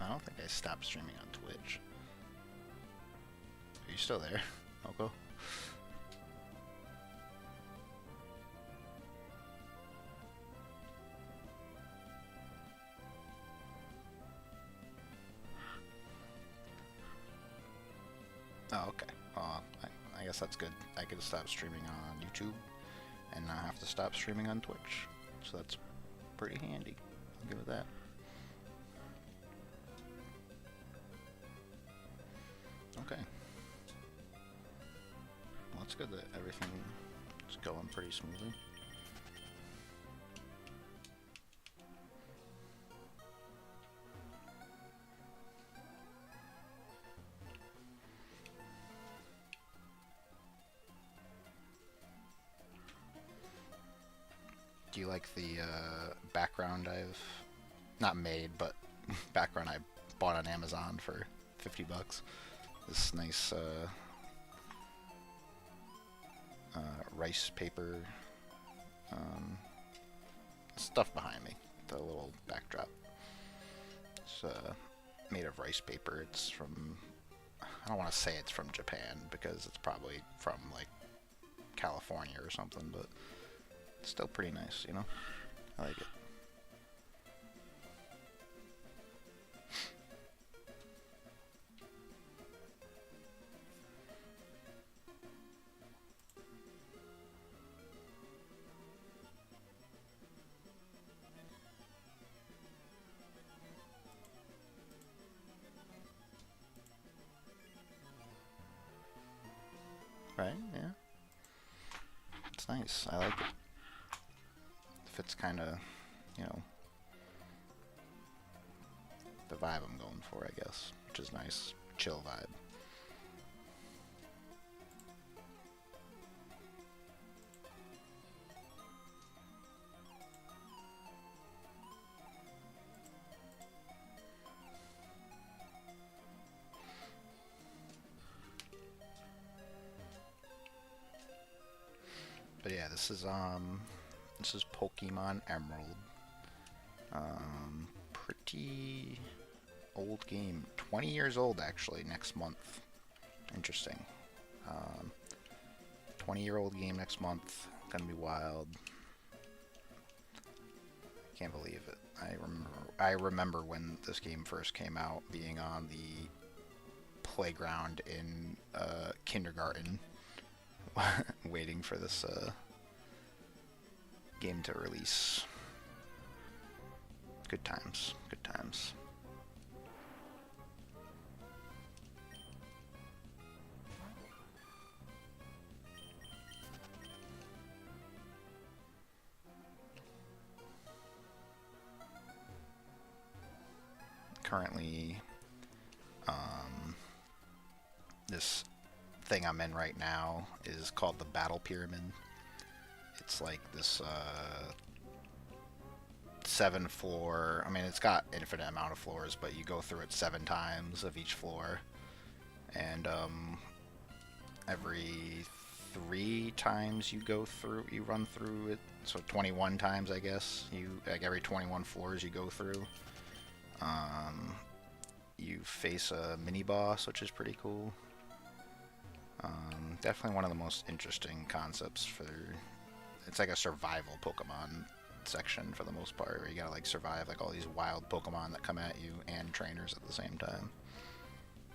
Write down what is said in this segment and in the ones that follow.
I don't think I stopped streaming on Twitch. Are you still there, Oko? Oh, okay. I guess that's good. I could stop streaming on YouTube and not have to stop streaming on Twitch. So that's pretty handy. I'll give it that. Okay. Well, it's good that everything's going pretty smoothly. Do you like the background I've not made, but background I bought on Amazon for 50 bucks? This nice rice paper stuff behind me, the little backdrop. It's made of rice paper. It's from, I don't want to say it's from Japan because it's probably from like California or something, but it's still pretty nice, you know? I like it. Right? Yeah. It's nice. I like it. Fits kind of, you know, the vibe I'm going for, I guess, which is nice. Chill vibe. But yeah, this is Pokemon Emerald. Pretty old game. 20 years old actually next month. Interesting. 20-year-old game next month. Gonna be wild. Can't believe it. I remember when this game first came out, being on the playground in kindergarten, waiting for this game to release. Good times. Good times. Currently, this thing I'm in right now is called the Battle Pyramid. It's like this 7-floor. I mean, it's got infinite amount of floors, but you go through it 7 times of each floor, and every 3 times you run through it. So 21 times, I guess. Like every 21 floors you go through. You face a mini boss, which is pretty cool. Definitely one of the most interesting concepts for. It's like a survival Pokemon section for the most part, where you gotta like survive like all these wild Pokemon that come at you and trainers at the same time.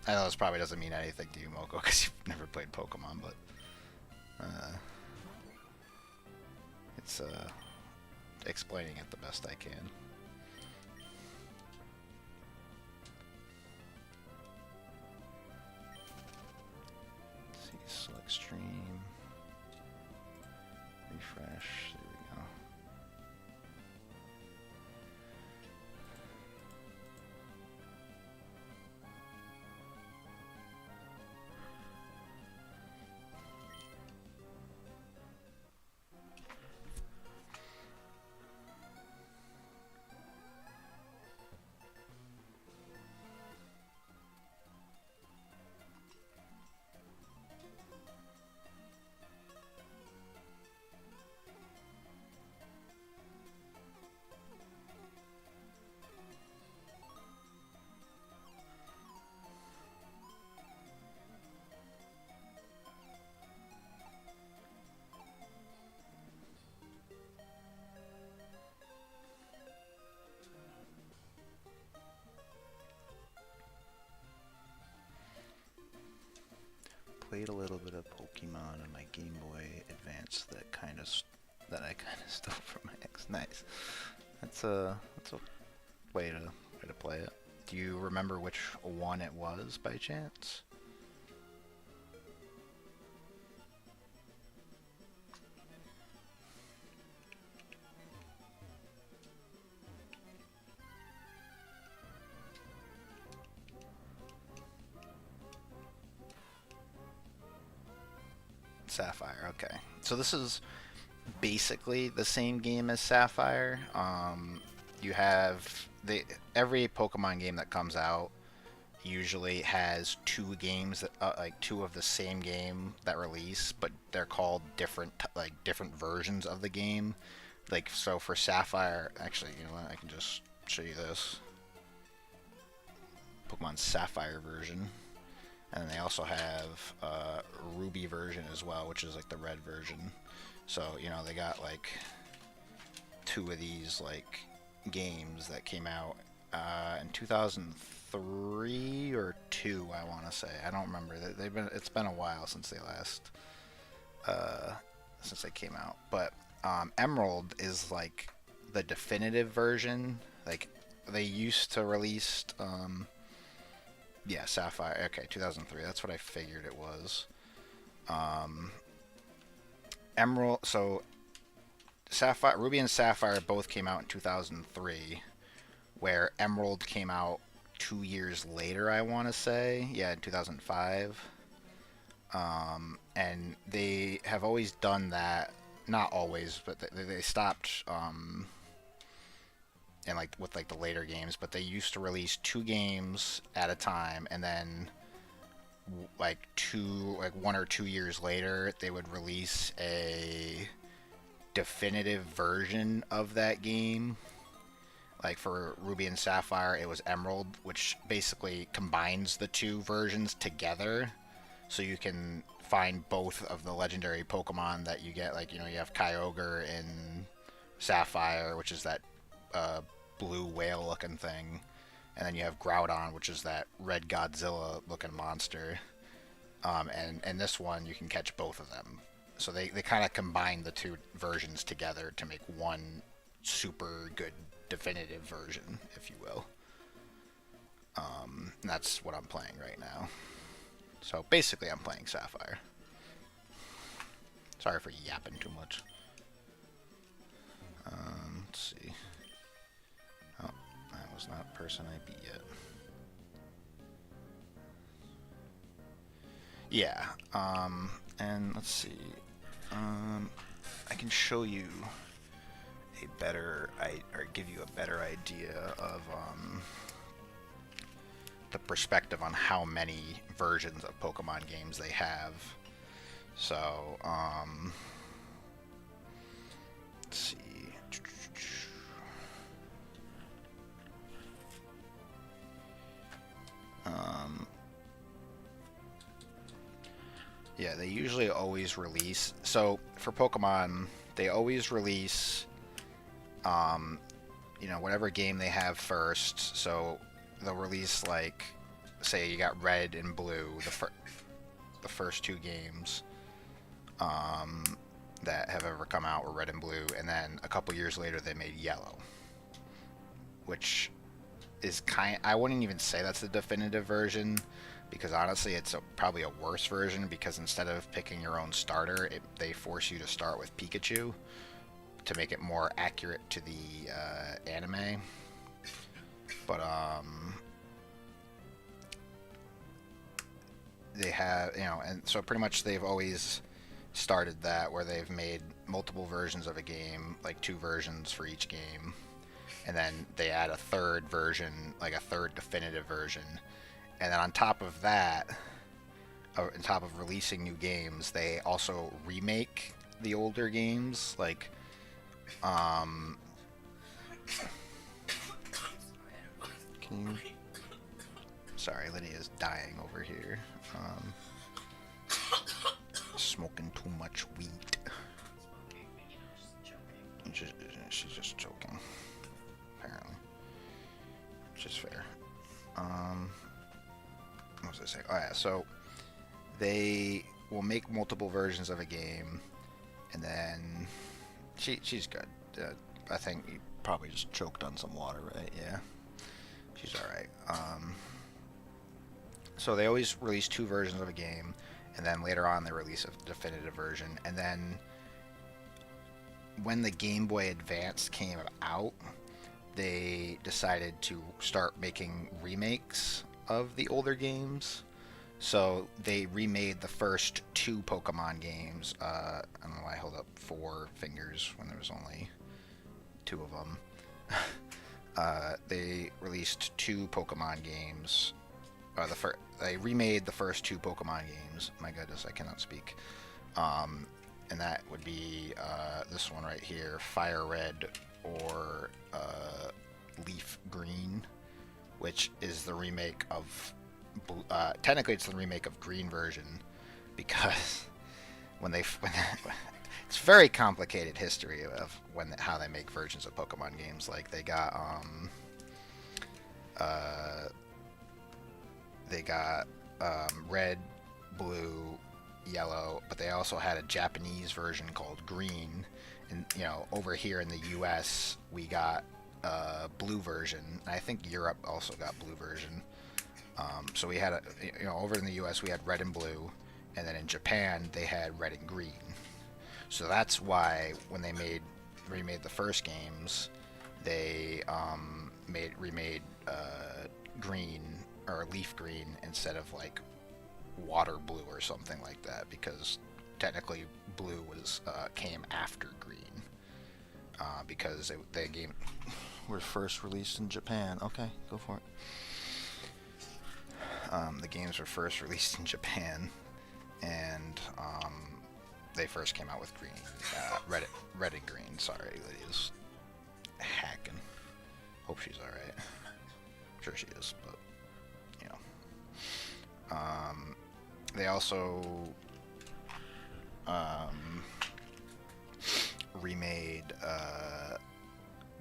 I know this probably doesn't mean anything to you, Moko, because you've never played Pokemon, but it's explaining it the best I can. Let's see, select stream, refresh. There we go. played a little bit of Pokemon on my Game Boy Advance that I kind of stole from my ex. Nice. That's a way to play it. Do you remember which one it was by chance? Sapphire, okay. So this is basically the same game as Sapphire. You have every Pokemon game that comes out usually has two games that like two of the same game that release, but they're called different versions of the game. Like so for Sapphire, actually, you know what? I can just show you this Pokemon Sapphire version. And then they also have a Ruby version as well, which is like the red version. So, you know, they got like two of these like games that came out in 2003 or 2, I want to say. I don't remember. It's been a while since they last since they came out. But Emerald is like the definitive version. Like they used to release yeah, Sapphire. Okay, 2003. That's what I figured it was. Emerald. So, Sapphire, Ruby and Sapphire both came out in 2003, where Emerald came out 2 years later. I want to say, yeah, in 2005. And they have always done that. Not always, but they stopped. And like with like the later games, but they used to release 2 games at a time, and then like 1 or 2 years later they would release a definitive version of that game. Like for Ruby and Sapphire it was Emerald, which basically combines the 2 versions together, so you can find both of the legendary Pokemon that you get. Like, you know, you have Kyogre in Sapphire, which is that blue whale looking thing, and then you have Groudon, which is that red Godzilla looking monster, and this one you can catch both of them, so they kind of combine the 2 versions together to make one super good definitive version, if you will. And that's what I'm playing right now. So basically I'm playing Sapphire. Sorry for yapping too much. Let's see. Oh, that was not person I beat yet. Yeah, and let's see. I can show you a better, or give you a better idea of the perspective on how many versions of Pokemon games they have. So, let's see. Yeah, they usually always release. So for Pokemon, they always release, you know, whatever game they have first. So they'll release, like, say you got Red and Blue, the first 2 games that have ever come out were Red and Blue, and then a couple years later they made Yellow, which is I wouldn't even say that's the definitive version, because honestly it's probably a worse version, because instead of picking your own starter, they force you to start with Pikachu to make it more accurate to the anime. But they have, you know, and so pretty much they've always started that, where they've made multiple versions of a game, like 2 versions for each game, and then they add a 3rd version, like a 3rd definitive version. And then on top of that, on top of releasing new games, they also remake the older games. Like, can you... Sorry, Lydia's dying over here. Smoking too much weed. She's just joking, apparently. Which is fair. What was I saying? Oh yeah, so They will make multiple versions of a game, and then she's good. I think you probably just choked on some water, right? Yeah, she's all right. So they always release two versions of a game, and then later on they release a definitive version. And then when the Game Boy Advance came out, they decided to start making remakes of the older games. So they remade the first two Pokemon games. I don't know why I held up four fingers when there was only two of them. They released two Pokemon games. They remade the first two Pokemon games. My goodness, I cannot speak. And that would be this one right here, Fire Red or Leaf Green, which is the remake of. Technically, it's the remake of Green version, because when it's very complicated history of how they make versions of Pokemon games. Like they got red, blue, yellow, but they also had a Japanese version called Green. And over here in the U.S. we got blue version. I think Europe also got blue version. So we had over in the U.S. we had red and blue, and then in Japan they had red and green. So that's why when they remade the first games, they remade green or leaf green instead of like water blue or something like that, because technically blue came after green, because the game were first released in Japan. Okay, go for it. The games were first released in Japan, and they first came out with green, red and green. Sorry, Lydia's hacking. Hope she's all right. I'm sure she is, but they also remade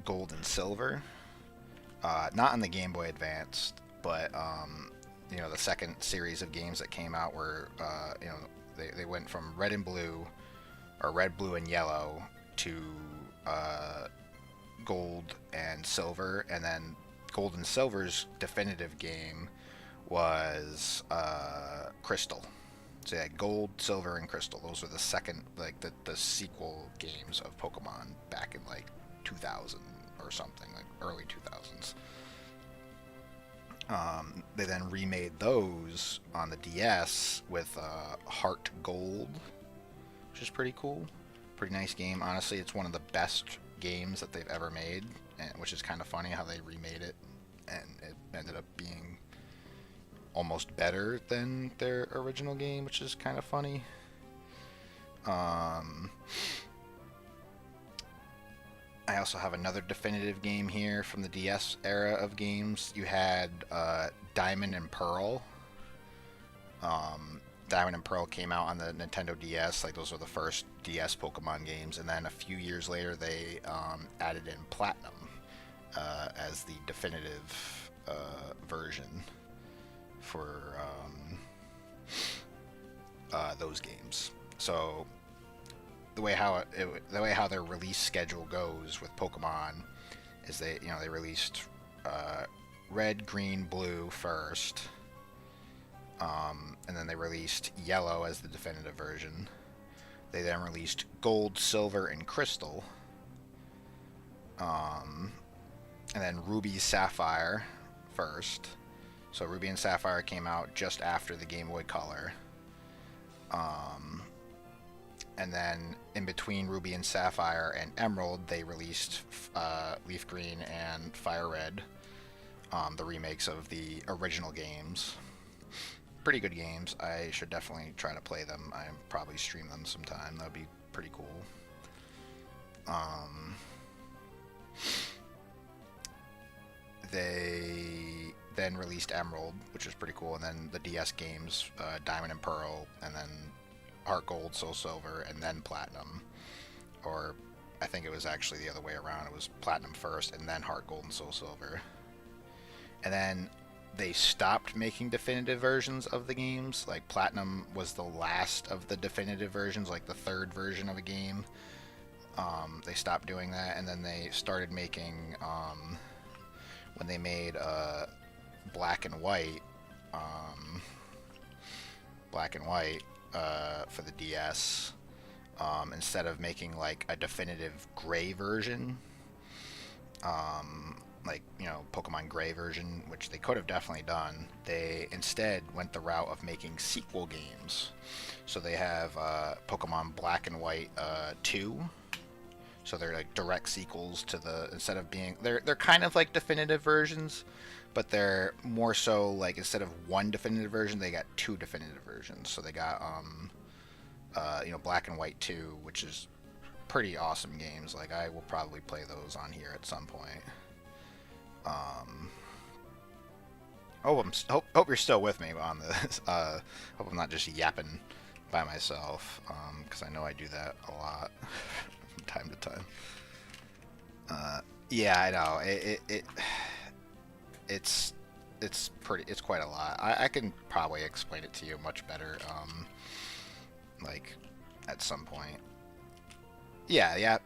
Gold and Silver, not on the Game Boy Advance, but the second series of games that came out were they went from red and blue, or red, blue, and yellow to gold and silver, and then Gold and Silver's definitive game was Crystal. So yeah, Gold, Silver, and Crystal. Those were the second, like the sequel games of Pokemon back in like 2000 or something, like early 2000s. They then remade those on the DS with Heart Gold, which is pretty cool. Pretty nice game. Honestly, it's one of the best games that they've ever made, which is kind of funny how they remade it, and it ended up being almost better than their original game, which is kind of funny. I also have another definitive game here from the DS era of games. You had Diamond and Pearl. Diamond and Pearl came out on the Nintendo DS. Like, those were the first DS Pokemon games. And then a few years later, they added in Platinum as the definitive version for those games. So the way how their release schedule goes with Pokemon is they released red, green, blue first, and then they released yellow as the definitive version. They then released gold, silver, and crystal, and then ruby, sapphire first. So Ruby and Sapphire came out just after the Game Boy Color. And then in between Ruby and Sapphire and Emerald, they released Leaf Green and Fire Red, the remakes of the original games. Pretty good games. I should definitely try to play them. I probably stream them sometime. That would be pretty cool. They then released Emerald, which is pretty cool, and then the DS games, Diamond and Pearl, and then Heart Gold, Soul Silver, and then Platinum. Or I think it was actually the other way around. It was Platinum first, and then Heart Gold and Soul Silver. And then they stopped making definitive versions of the games. Like Platinum was the last of the definitive versions, like the third version of a game. They stopped doing that, and then they started making when they made black and white, black and white for the DS. Instead of making like a definitive gray version, like, you know, Pokemon Gray version, which they could have definitely done, they instead went the route of making sequel games. So they have Pokemon Black and White 2. So they're like direct sequels to the, instead of being, they're kind of like definitive versions, but they're more so like, instead of one definitive version, they got two definitive versions. So they got you know, Black and White 2, which is pretty awesome games. Like, I will probably play those on here at some point. Hope you're still with me on this. Hope I'm not just yapping by myself, because I know I do that a lot from time to time. Yeah, I know. It's quite a lot. I can probably explain it to you much better, like at some point. Yeah,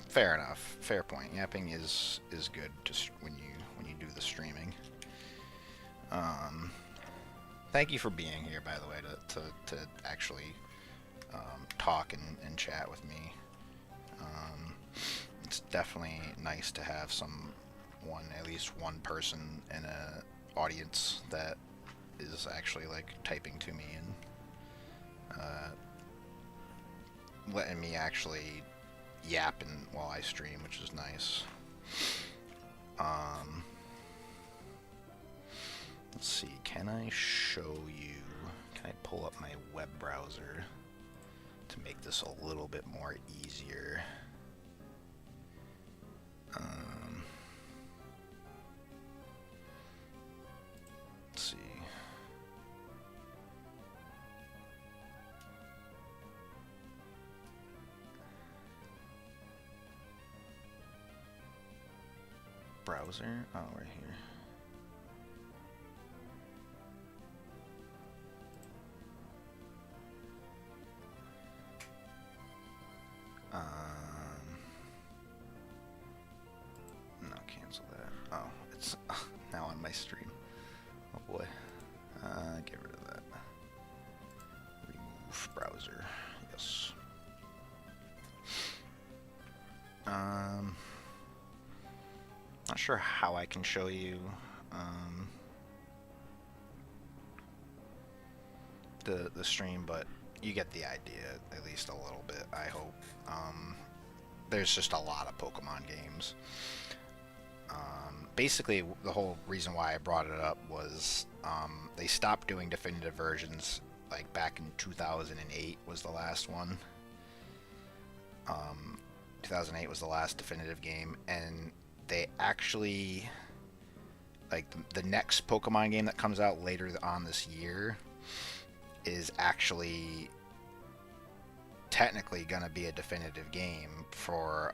fair enough. Fair point. Yapping is good just when you do the streaming. Thank you for being here, by the way, to actually talk and chat with me. It's definitely nice to have at least one person in a audience that is actually like typing to me and letting me actually yap while I stream, which is nice. Let's see, can I pull up my web browser to make this a little bit more easier? Let's see. Browser? Oh, right here. No, cancel that. Oh, it's now on my stream. Oh boy. Get rid of that. Remove browser. Yes. Not sure how I can show you the stream, but you get the idea, at least a little bit, I hope. There's just a lot of Pokemon games. Basically, the whole reason why I brought it up was they stopped doing definitive versions, like back in 2008 was the last one. 2008 was the last definitive game, and they actually, like, the next Pokemon game that comes out later on this year is actually technically gonna be a definitive game for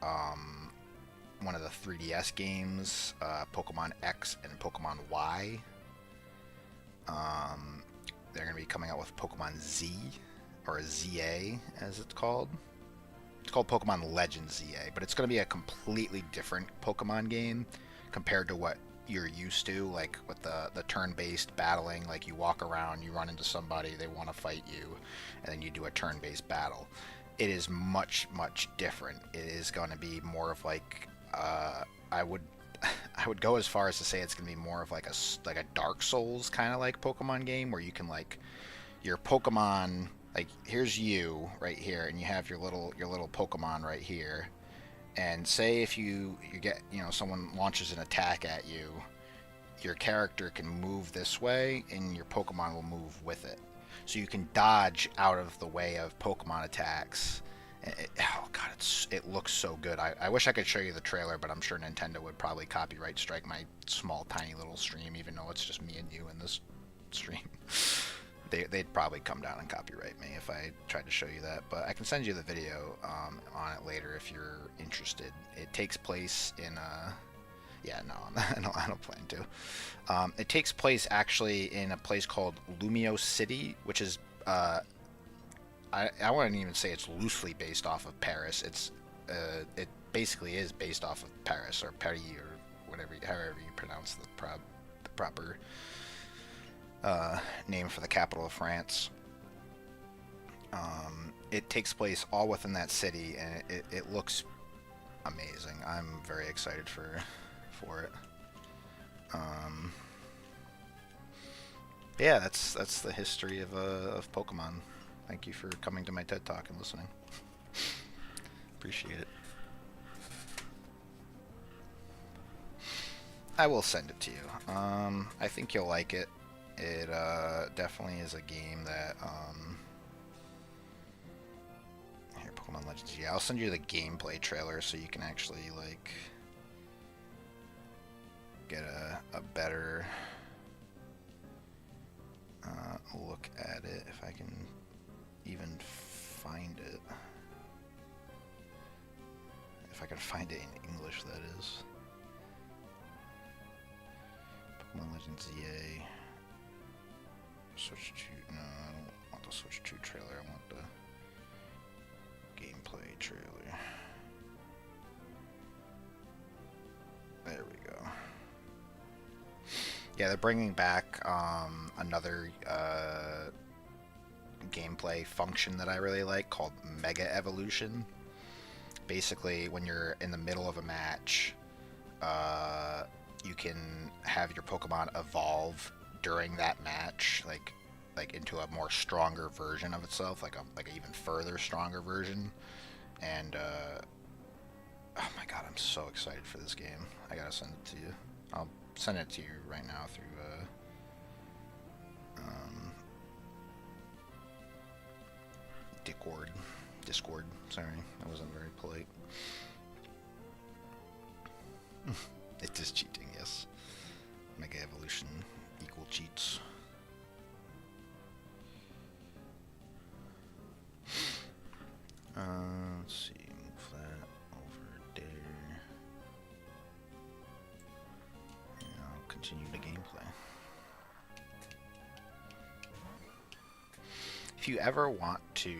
one of the 3DS games, Pokemon X and Pokemon Y. They're gonna be coming out with Pokemon Z, or ZA as it's called. It's called Pokemon Legends ZA, but it's going to be a completely different Pokemon game compared to what you're used to, like with the turn-based battling. Like, you walk around, you run into somebody, they want to fight you, and then you do a turn-based battle. It is much, much different. It is going to be more of like, I would go as far as to say it's going to be more of like a Dark Souls kind of like Pokemon game, where you can, like, your Pokemon, like, here's you right here, and you have your little Pokemon right here, and say if you get, you know, someone launches an attack at you, your character can move this way and your Pokemon will move with it, so you can dodge out of the way of Pokemon attacks. Oh god, it looks so good. I wish I could show you the trailer, but I'm sure Nintendo would probably copyright strike my small tiny little stream, even though it's just me and you in this stream. They'd probably come down and copyright me if I tried to show you that, but I can send you the video on it later if you're interested. It takes place in Yeah, no, I don't plan to. It takes place actually in a place called Lumio City, which is I wouldn't even say it's loosely based off of Paris. It basically is based off of Paris or Paris or whatever, however you pronounce the proper name for the capital of France. It takes place all within that city, and it looks amazing. I'm very excited for it. Um, yeah, that's the history of Pokemon. Thank you for coming to my TED Talk and listening. Appreciate it. I will send it to you. I think you'll like it. It definitely is a game that here, Pokemon Legends. Yeah, I'll send you the gameplay trailer so you can actually like get a better look at it if I can even find it. If I can find it in English, that is. Pokemon Legends EA. Switch to... No, I don't want the Switch 2 trailer. I want the gameplay trailer. There we go. Yeah, they're bringing back another gameplay function that I really like called Mega Evolution. Basically, when you're in the middle of a match, you can have your Pokemon evolve during that match, like into a more stronger version of itself, like an even further stronger version. And oh my god, I'm so excited for this game. I gotta send it to you. I'll send it to you right now through Discord. Sorry, I wasn't very polite. It is cheating, yes. Mega Evolution equal cheats. Let's see, move that over there. And I'll continue the gameplay. If you ever want to,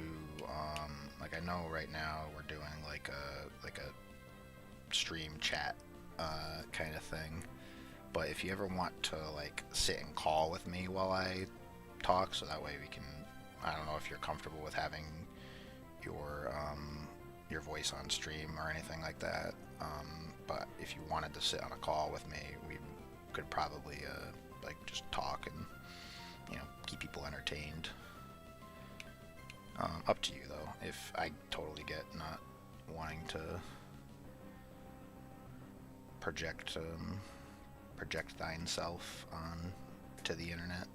like I know right now we're doing like a stream chat kind of thing, but if you ever want to like sit and call with me while I talk, so that way we can, I don't know if you're comfortable with having your voice on stream or anything like that, but if you wanted to sit on a call with me, we could probably like just talk and, you know, keep people entertained. Up to you though. If I totally get not wanting to project thine self on to the internet.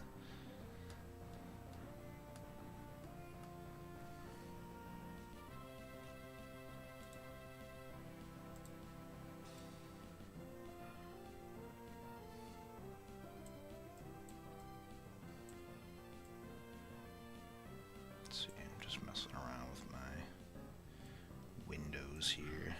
Messing around with my windows here.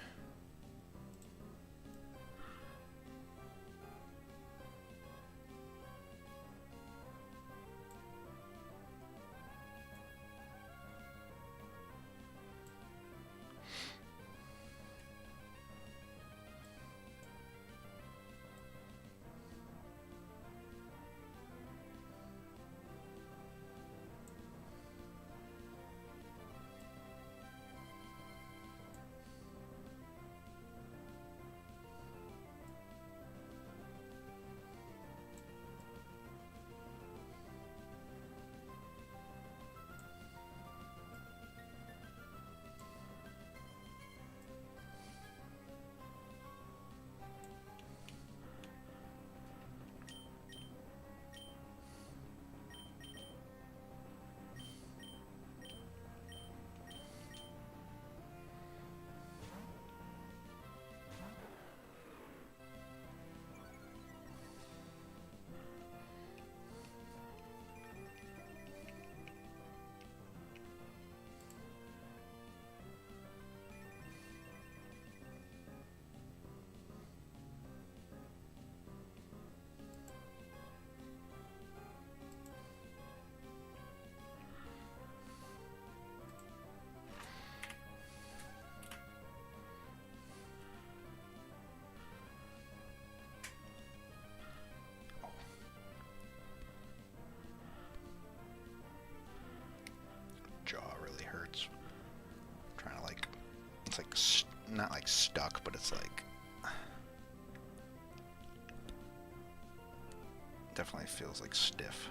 not like stuck, but it's like definitely feels like stiff.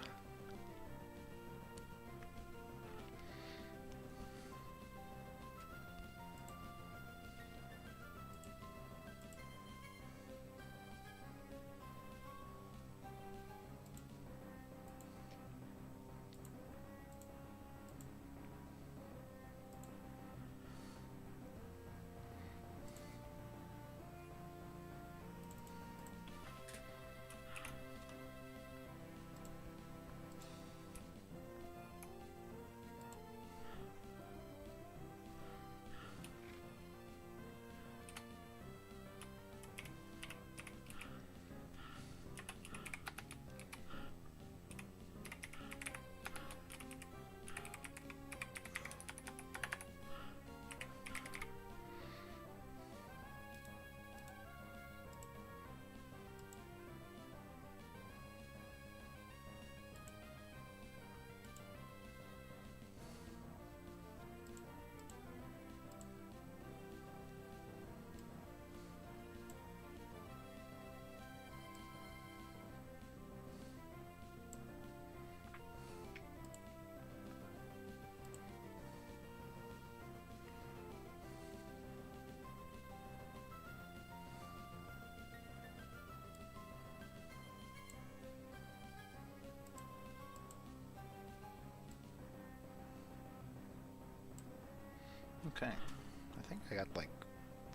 Okay, I think I got like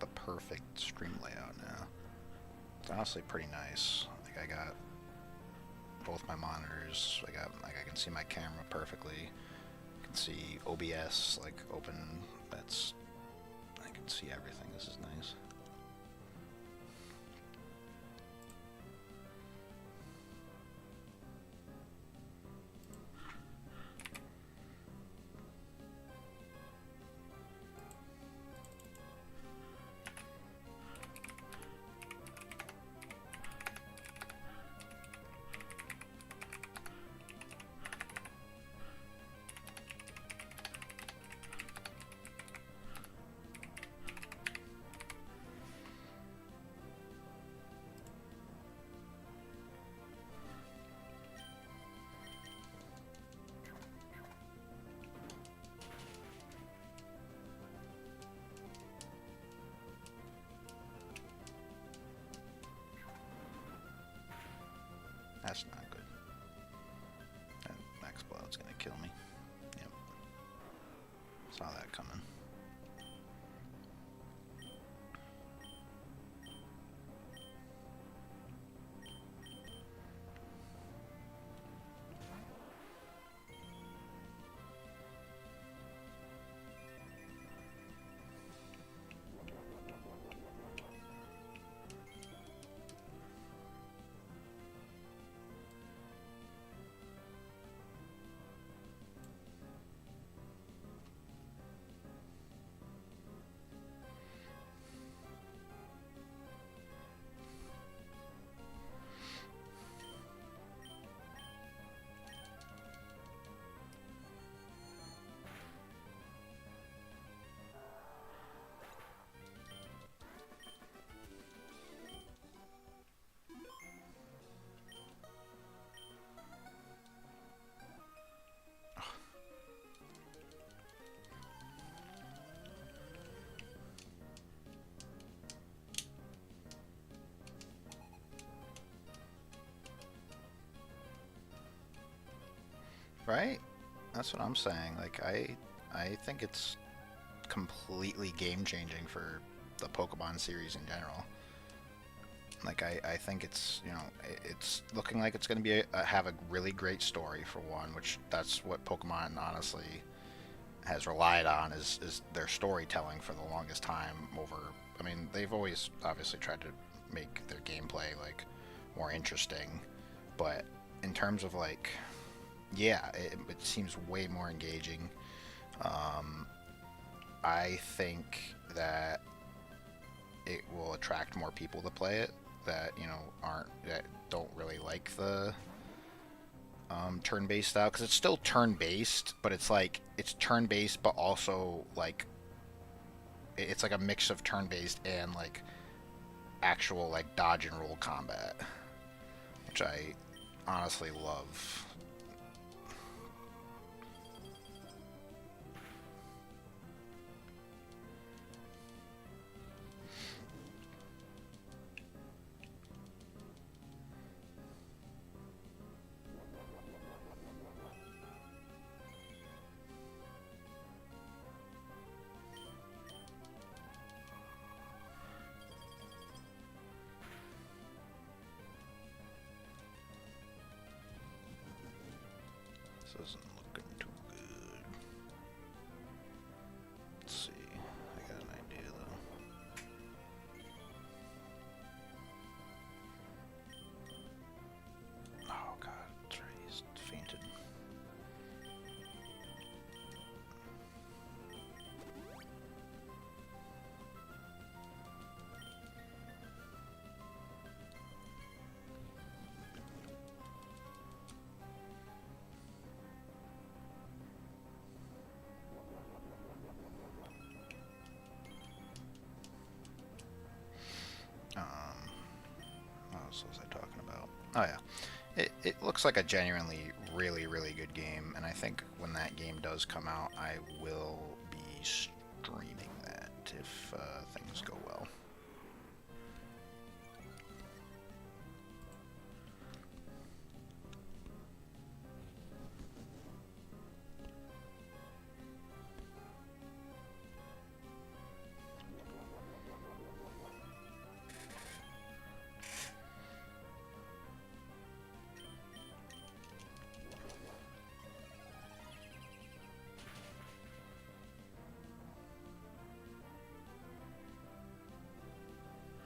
the perfect stream layout now. It's honestly pretty nice. Like I got both my monitors. I got like I can see my camera perfectly. I can see OBS like open. That's I can see everything. This is nice. That's not good. And Max Blood's gonna kill me. Yep. Saw that coming. Right? That's what I'm saying. Like I think it's completely game changing for the Pokemon series in general. Like I think it's it's looking like it's going to be have a really great story for one, which that's what Pokemon honestly has relied on is their storytelling for the longest time over. I mean, they've always obviously tried to make their gameplay like more interesting, but in terms of like yeah, it seems way more engaging. Um, I think that it will attract more people to play it that aren't that don't really like the turn-based style because it's still turn-based, but it's like it's turn-based, but also like it's like a mix of turn-based and like actual like dodge and roll combat, which I honestly love. This isn't looking too good. Let's see. I got an idea though. Oh god, that's right, he's fainted. What else was I talking about? Oh yeah. It looks like a genuinely really good game, and I think when that game does come out, I will be streaming that if things go well.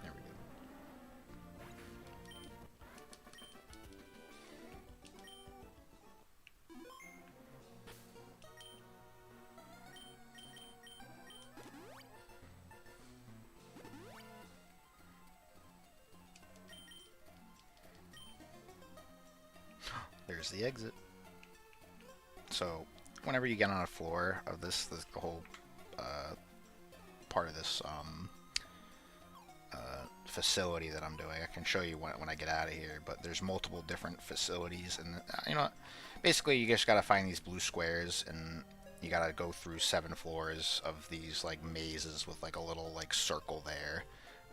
There we go. There's the exit. So, whenever you get on a floor of the whole part of this facility that I'm doing, I can show you when I get out of here. But there's multiple different facilities, and you know, basically you just gotta find these blue squares, and you gotta go through 7 floors of these like mazes with like a little like circle there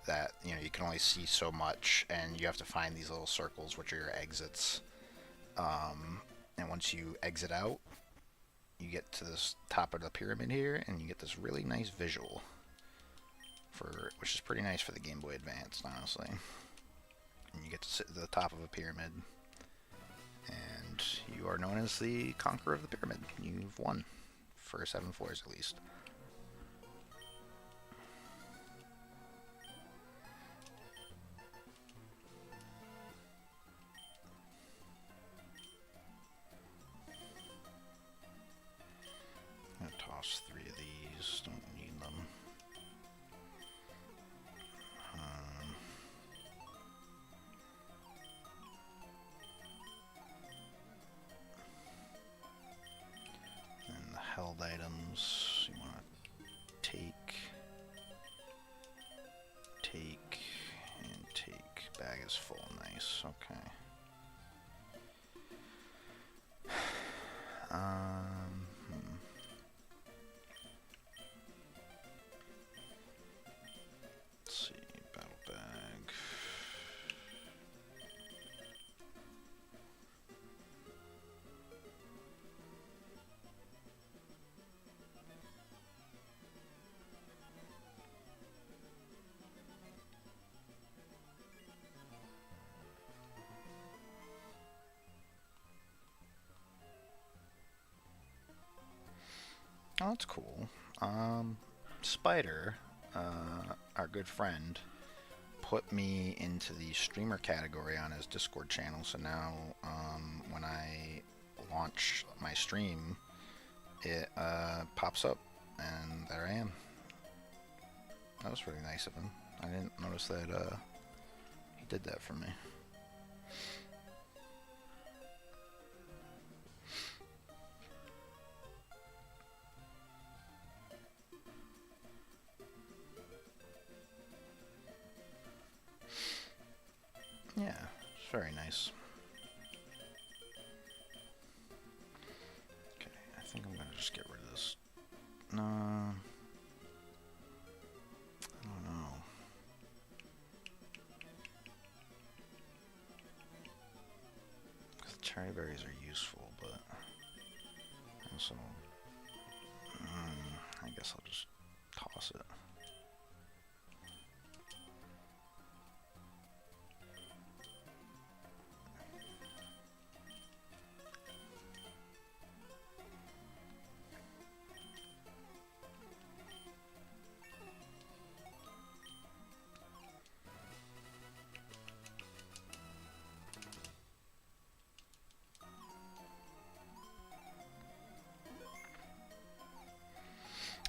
that you can only see so much, and you have to find these little circles, which are your exits. And once you exit out, you get to this top of the pyramid here, and you get this really nice visual, which is pretty nice for the Game Boy Advance, honestly. And you get to sit at the top of a pyramid, and you are known as the conqueror of the pyramid. You've won for 7 floors at least. I'm gonna toss 3 of these. Don't need them. And the held items you want to take, and take. Bag is full. Nice. Okay. Let's see, battle bag. Oh, that's cool. Spider, our good friend, put me into the streamer category on his Discord channel, so now when I launch my stream, it pops up, and there I am. That was really nice of him. I didn't notice that he did that for me. nice. Okay, I think I'm gonna just get rid of this. No, I don't know. Because the cherry berries are useful, but also, I guess I'll just toss it.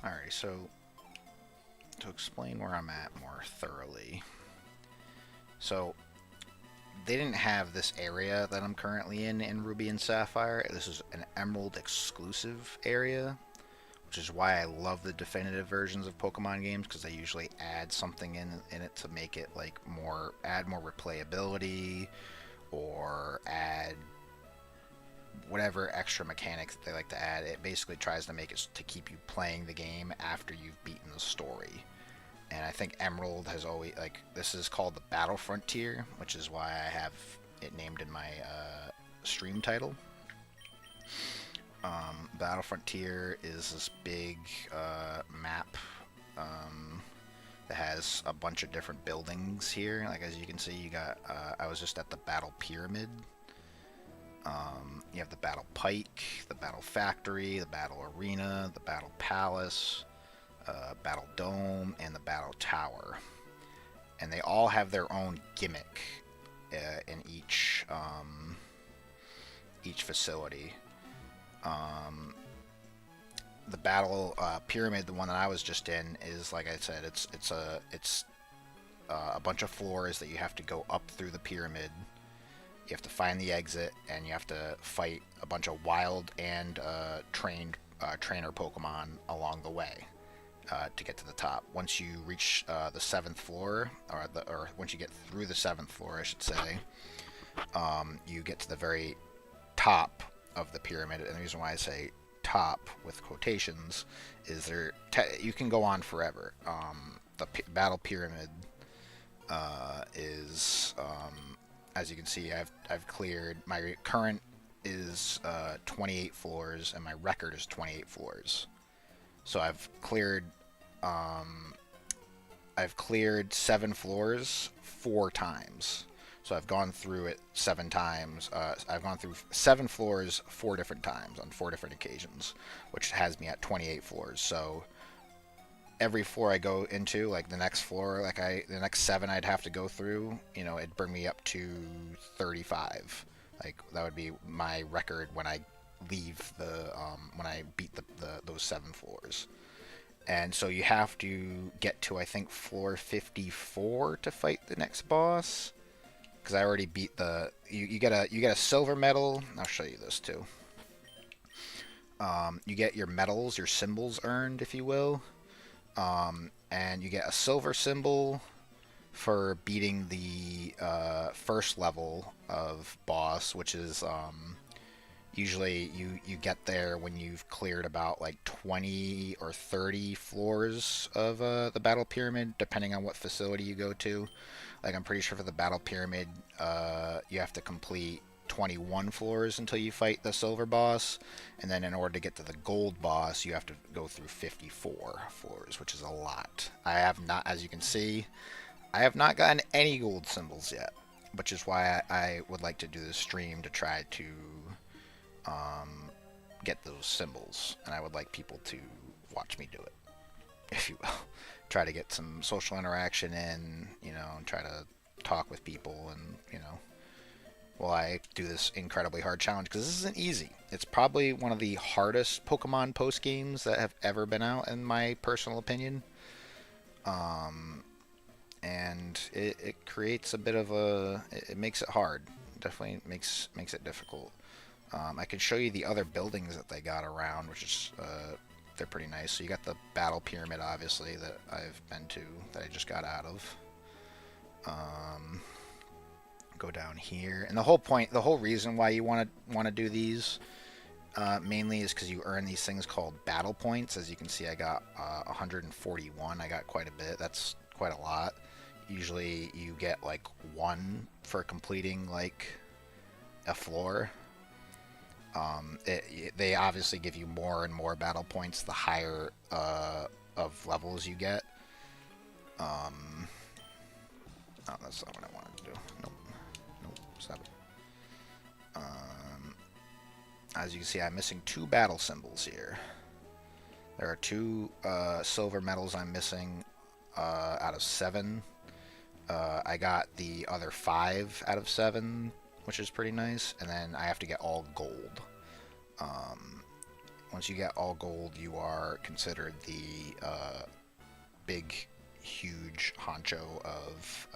Alright, so to explain where I'm at more thoroughly. So they didn't have this area that I'm currently in Ruby and Sapphire. This is an Emerald exclusive area, which is why I love the definitive versions of Pokemon games, because they usually add something in it to make it like add more replayability, or add whatever extra mechanics that they like to add. It basically tries to make it to keep you playing the game after you've beaten the story. And I think Emerald has always, like, this is called the Battle Frontier, which is why I have it named in my stream title. Battle Frontier is this big map that has a bunch of different buildings here. Like, as you can see, you got, I was just at the Battle Pyramid. You have the Battle Pike, the Battle Factory, the Battle Arena, the Battle Palace, Battle Dome, and the Battle Tower. And they all have their own gimmick in each facility. The Battle Pyramid, the one that I was just in, is, like I said, it's a bunch of floors that you have to go up through the pyramid. You have to find the exit, and you have to fight a bunch of wild and trained trainer Pokemon along the way to get to the top. Once you reach the 7th floor, or once you get through the 7th floor, I should say, you get to the very top of the pyramid. And the reason why I say top with quotations is you can go on forever. The Battle Pyramid is as you can see, I've cleared, my current is 28 floors, and my record is 28 floors. So I've cleared 7 floors 4 times. So I've gone through it 7 times. I've gone through 7 floors 4 different times on 4 different occasions, which has me at 28 floors. So every floor I go into, like the next floor, the next 7 I'd have to go through, you know, it'd bring me up to 35. Like, that would be my record when I leave when I beat those 7 floors. And so you have to get to, I think, floor 54 to fight the next boss. Because I already beat you get a silver medal. I'll show you this too. You get your medals, your symbols earned, if you will. And you get a silver symbol for beating the first level of boss, which is usually you get there when you've cleared about like 20 or 30 floors of the Battle Pyramid, depending on what facility you go to. Like, I'm pretty sure for the Battle Pyramid, you have to complete 21 floors until you fight the silver boss, and then in order to get to the gold boss, you have to go through 54 floors, which is a lot. I have not, as you can see, I have not gotten any gold symbols yet, which is why I would like to do this stream to try to get those symbols, and I would like people to watch me do it, if you will. Try to get some social interaction in, you know, and try to talk with people, and, you know, while I do this incredibly hard challenge, because this isn't easy. It's probably one of the hardest Pokemon post games that have ever been out, in my personal opinion. And it creates a bit of it makes it hard. Definitely makes it difficult. I can show you the other buildings that they got around, which is they're pretty nice. So you got the Battle Pyramid, obviously, that I've been to, that I just got out of. go down here. And the whole point, the whole reason why you want to do these mainly is because you earn these things called battle points. As you can see, I got 141. I got quite a bit. That's quite a lot. Usually you get like 1 for completing like a floor. They obviously give you more and more battle points the higher of levels you get. Oh, that's not what I wanted to do. Nope. Nope. Stop it. As you can see, I'm missing 2 battle symbols here. There are 2 silver medals I'm missing out of 7. I got the other 5 out of 7, which is pretty nice. And then I have to get all gold. Once you get all gold, you are considered the big, huge honcho of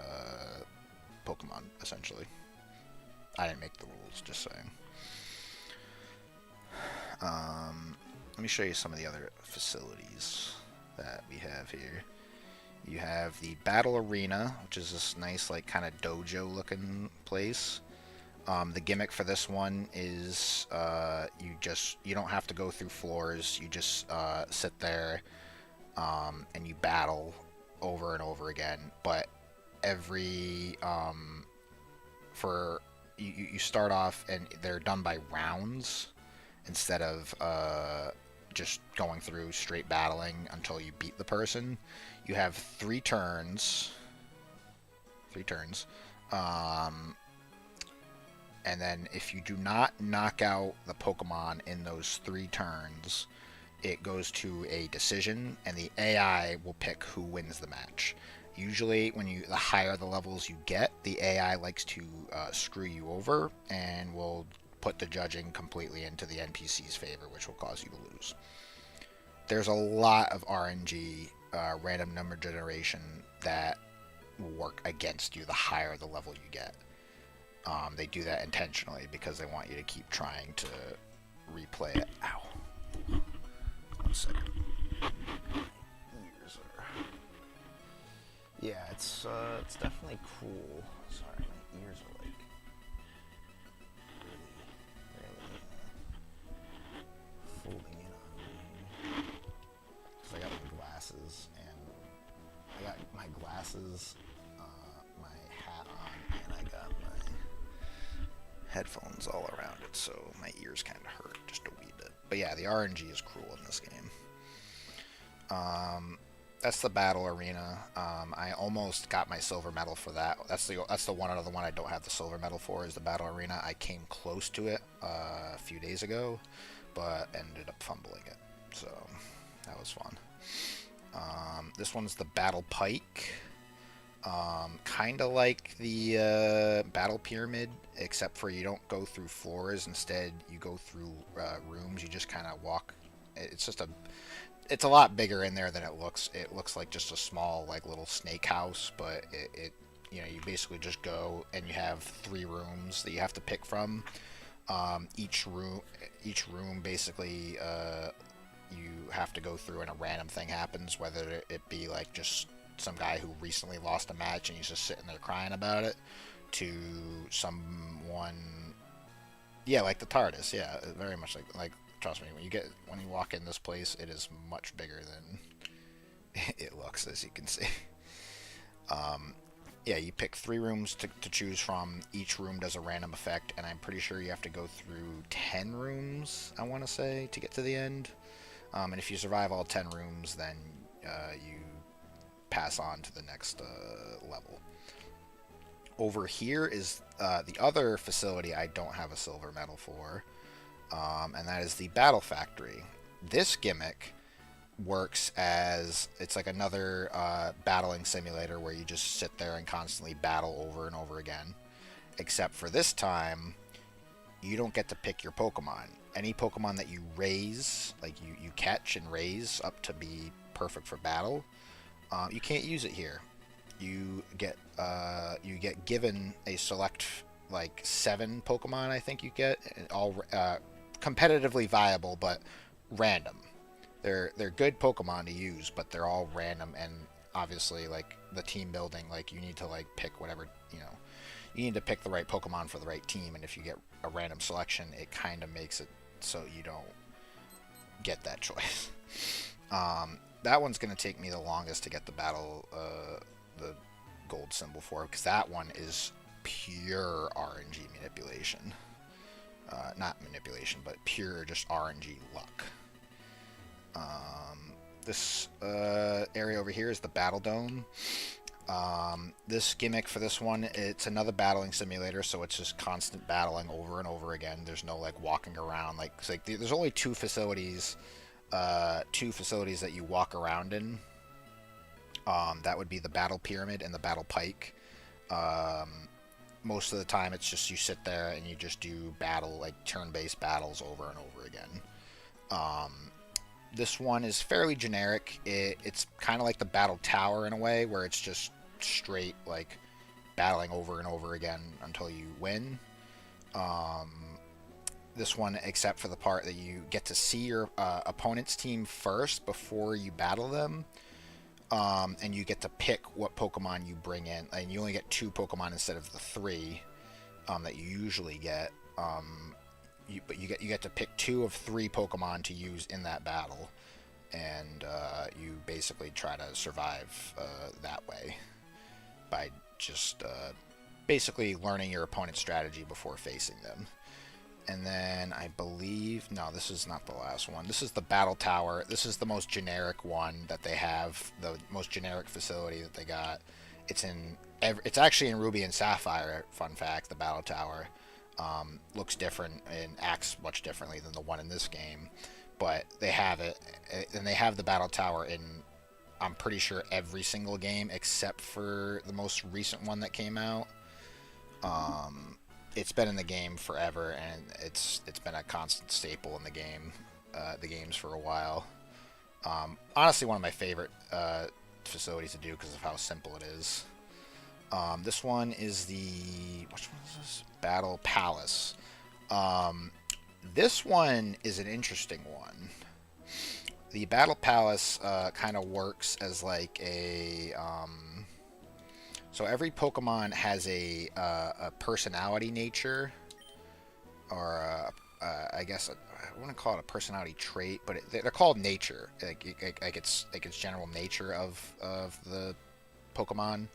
Pokemon, essentially. I didn't make the rules, just saying. Let me show you some of the other facilities that we have here. You have the Battle Arena, which is this nice, like, kind of dojo-looking place. The gimmick for this one is you don't have to go through floors. You just sit there and you battle over and over again. But every you start off and they're done by rounds instead of just going through straight battling until you beat the person. You have 3 turns. And then if you do not knock out the Pokemon in those 3 turns, it goes to a decision, and the AI will pick who wins the match. Usually, the higher the levels you get, the AI likes to screw you over and will put the judging completely into the NPC's favor, which will cause you to lose. There's a lot of RNG, random number generation, that will work against you the higher the level you get. They do that intentionally because they want you to keep trying to replay it. Ow. 1 second. Ears are... Yeah, it's definitely cool. Sorry, my ears are like really folding in on me. Because I got my glasses, and I got my glasses, my hat on, and I got my headphones all around it, so my ears kind of hurt just a wee bit. But yeah, the RNG is cruel in this game. That's the Battle Arena. I almost got my silver medal for that. That's the one other one I don't have the silver medal for, is the Battle Arena. I came close to it a few days ago, but ended up fumbling it. So that was fun. This one's the Battle Pike. Kind of like the Battle Pyramid, except for you don't go through floors. Instead, you go through rooms. You just kind of walk. It's a lot bigger in there than it looks. It looks like just a small, like, little snake house, but you basically just go and you have 3 rooms that you have to pick from. Each room basically you have to go through and a random thing happens, whether it be like just some guy who recently lost a match and he's just sitting there crying about it, to someone, yeah, like the TARDIS, yeah, very much like trust me, when you walk in this place, it is much bigger than it looks, as you can see. Yeah, you pick 3 rooms to choose from. Each room does a random effect, and I'm pretty sure you have to go through 10 rooms, I want to say, to get to the end. And if you survive all 10 rooms, then you pass on to the next level. Over here is the other facility I don't have a silver medal for, and that is the Battle Factory. This gimmick works as, it's like another battling simulator where you just sit there and constantly battle over and over again, except for this time you don't get to pick your Pokemon. Any Pokemon that you raise, like you catch and raise up to be perfect for battle, you can't use it here. You get given a select, like, 7 Pokemon, I think you get, all competitively viable but random. They're good Pokemon to use, but they're all random, and obviously, like, the team building, like, you need to, like, pick whatever, you need to pick the right Pokemon for the right team, and if you get a random selection, it kind of makes it so you don't get that choice. That one's going to take me the longest to get the the gold symbol for, because that one is pure RNG manipulation. Not manipulation, but pure just RNG luck. This area over here is the Battle Dome. This gimmick for this one, it's another battling simulator, so it's just constant battling over and over again. There's no like walking around. Like there's only two facilities that you walk around in. That would be the Battle Pyramid and the Battle Pike. Most of the time, it's just you sit there and you just do turn-based battles over and over again. This one is fairly generic. It's kind of like the Battle Tower in a way, where it's just straight like battling over and over again until you win. This one, except for the part that you get to see your opponent's team first before you battle them. And you get to pick what Pokemon you bring in, and you only get 2 Pokemon instead of the 3 that you usually get. But you get to pick 2 of 3 Pokemon to use in that battle, and you basically try to survive that way by just basically learning your opponent's strategy before facing them. And then I believe, no, this is not the last one. This is the Battle Tower. This is the most generic one that they have, the most generic facility that they got. It's actually in Ruby and Sapphire, fun fact, the Battle Tower. Looks different and acts much differently than the one in this game. But they have it, and they have the Battle Tower in, I'm pretty sure, every single game except for the most recent one that came out. It's been in the game forever, and it's been a constant staple in the games for a while. Honestly, one of my favorite facilities to do because of how simple it is. This one is which one is this? Battle Palace. This one is an interesting one. The Battle Palace kind of works as like a so every Pokemon has a personality nature, or I guess I wouldn't call it a personality trait, but they're called nature. Like it's general nature of the Pokemon.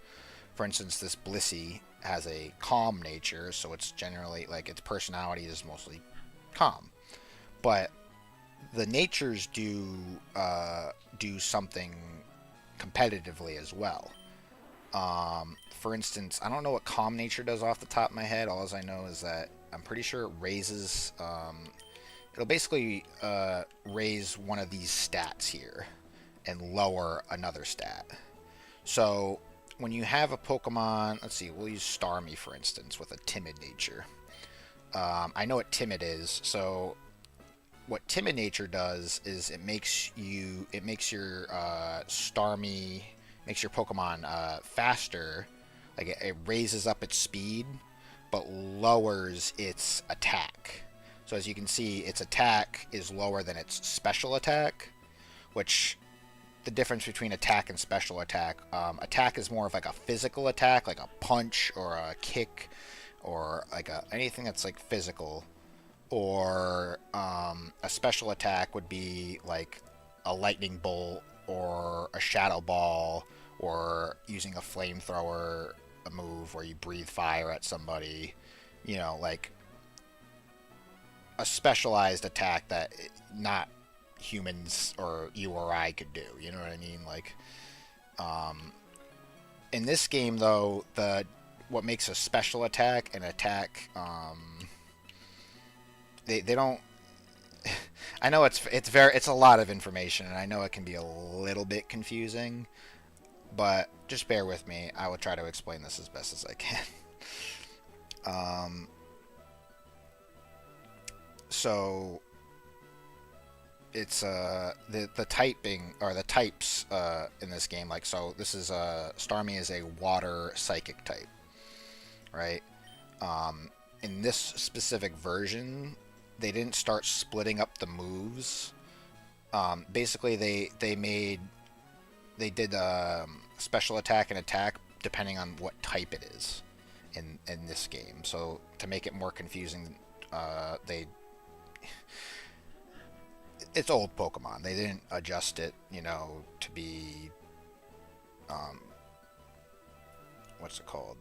For instance, this Blissey has a calm nature, so it's generally like its personality is mostly calm. But the natures do something competitively as well. For instance, I don't know what calm nature does off the top of my head. All I know is that I'm pretty sure it raises, it'll basically raise one of these stats here and lower another stat. So when you have a Pokemon, let's see, we'll use Starmie for instance with a timid nature. I know what timid is, so what timid nature does is it makes your Starmie, makes your Pokemon faster. Like it raises up its speed, but lowers its attack. So as you can see, its attack is lower than its special attack, which the difference between attack and special attack. Attack is more of like a physical attack, like a punch or a kick, or like anything that's like physical. Or a special attack would be like a lightning bolt or a shadow ball, or using a flamethrower, a move where you breathe fire at somebody. You know, like a specialized attack that not humans or you or I could do. You know what I mean? Like, in this game though, what makes a special attack an attack, they don't. I know it's a lot of information, and I know it can be a little bit confusing, but just bear with me. I will try to explain this as best as I can. So it's the typing or the types in this game. Like, so this is Starmie is a water psychic type, right? In this specific version, they didn't start splitting up the moves. Basically, they did special attack and attack depending on what type it is, in this game. So to make it more confusing, they it's old Pokemon. They didn't adjust it, to be what's it called?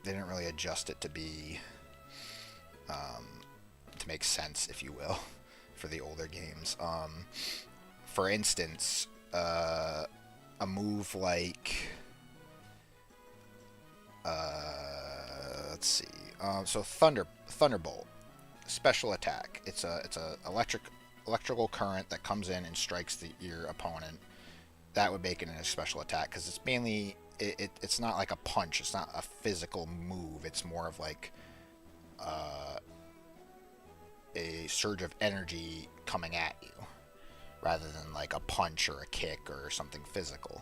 They didn't really adjust it to be um, to make sense, if you will, for the older games. For instance, a move like let's see. So Thunderbolt, special attack. It's a electrical current that comes in and strikes your opponent. That would make it a special attack because it's mainly it's not like a punch. It's not a physical move. It's more of like a surge of energy coming at you, rather than like a punch or a kick or something physical.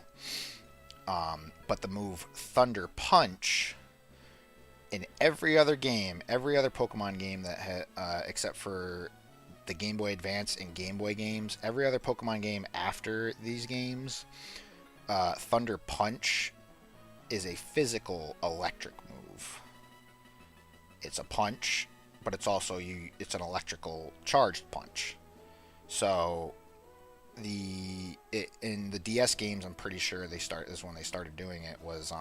But the move Thunder Punch, in every other game, every other Pokemon game except for the Game Boy Advance and Game Boy games, every other Pokemon game after these games, Thunder Punch is a physical electric move. It's a punch, but it's also it's an electrical charged punch. So in the DS games, I'm pretty sure is when they started doing it, was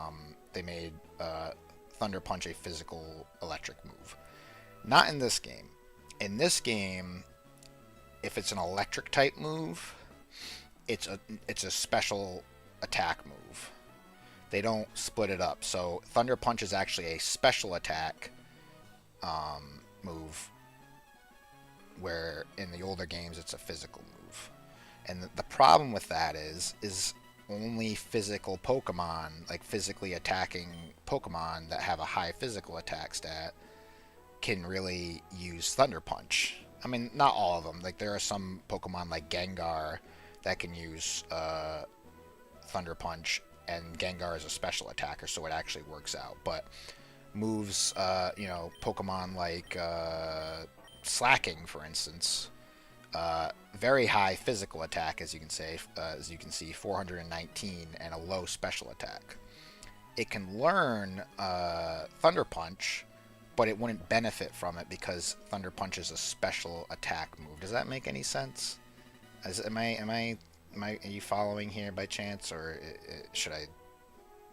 they made Thunder Punch a physical electric move. Not in this game. In this game, if it's an electric type move, it's a special attack move. They don't split it up. So Thunder Punch is actually a special attack move, where in the older games it's a physical move. And the problem with that is only physical Pokemon, like physically attacking Pokemon that have a high physical attack stat, can really use Thunder Punch. I mean, not all of them. Like, there are some Pokemon like Gengar that can use Thunder Punch, and Gengar is a special attacker, so it actually works out. But moves, Pokemon like Slacking, for instance, very high physical attack, as you can see, 419, and a low special attack. It can learn Thunder Punch, but it wouldn't benefit from it because Thunder Punch is a special attack move. Does that make any sense? Are you following here by chance, or should I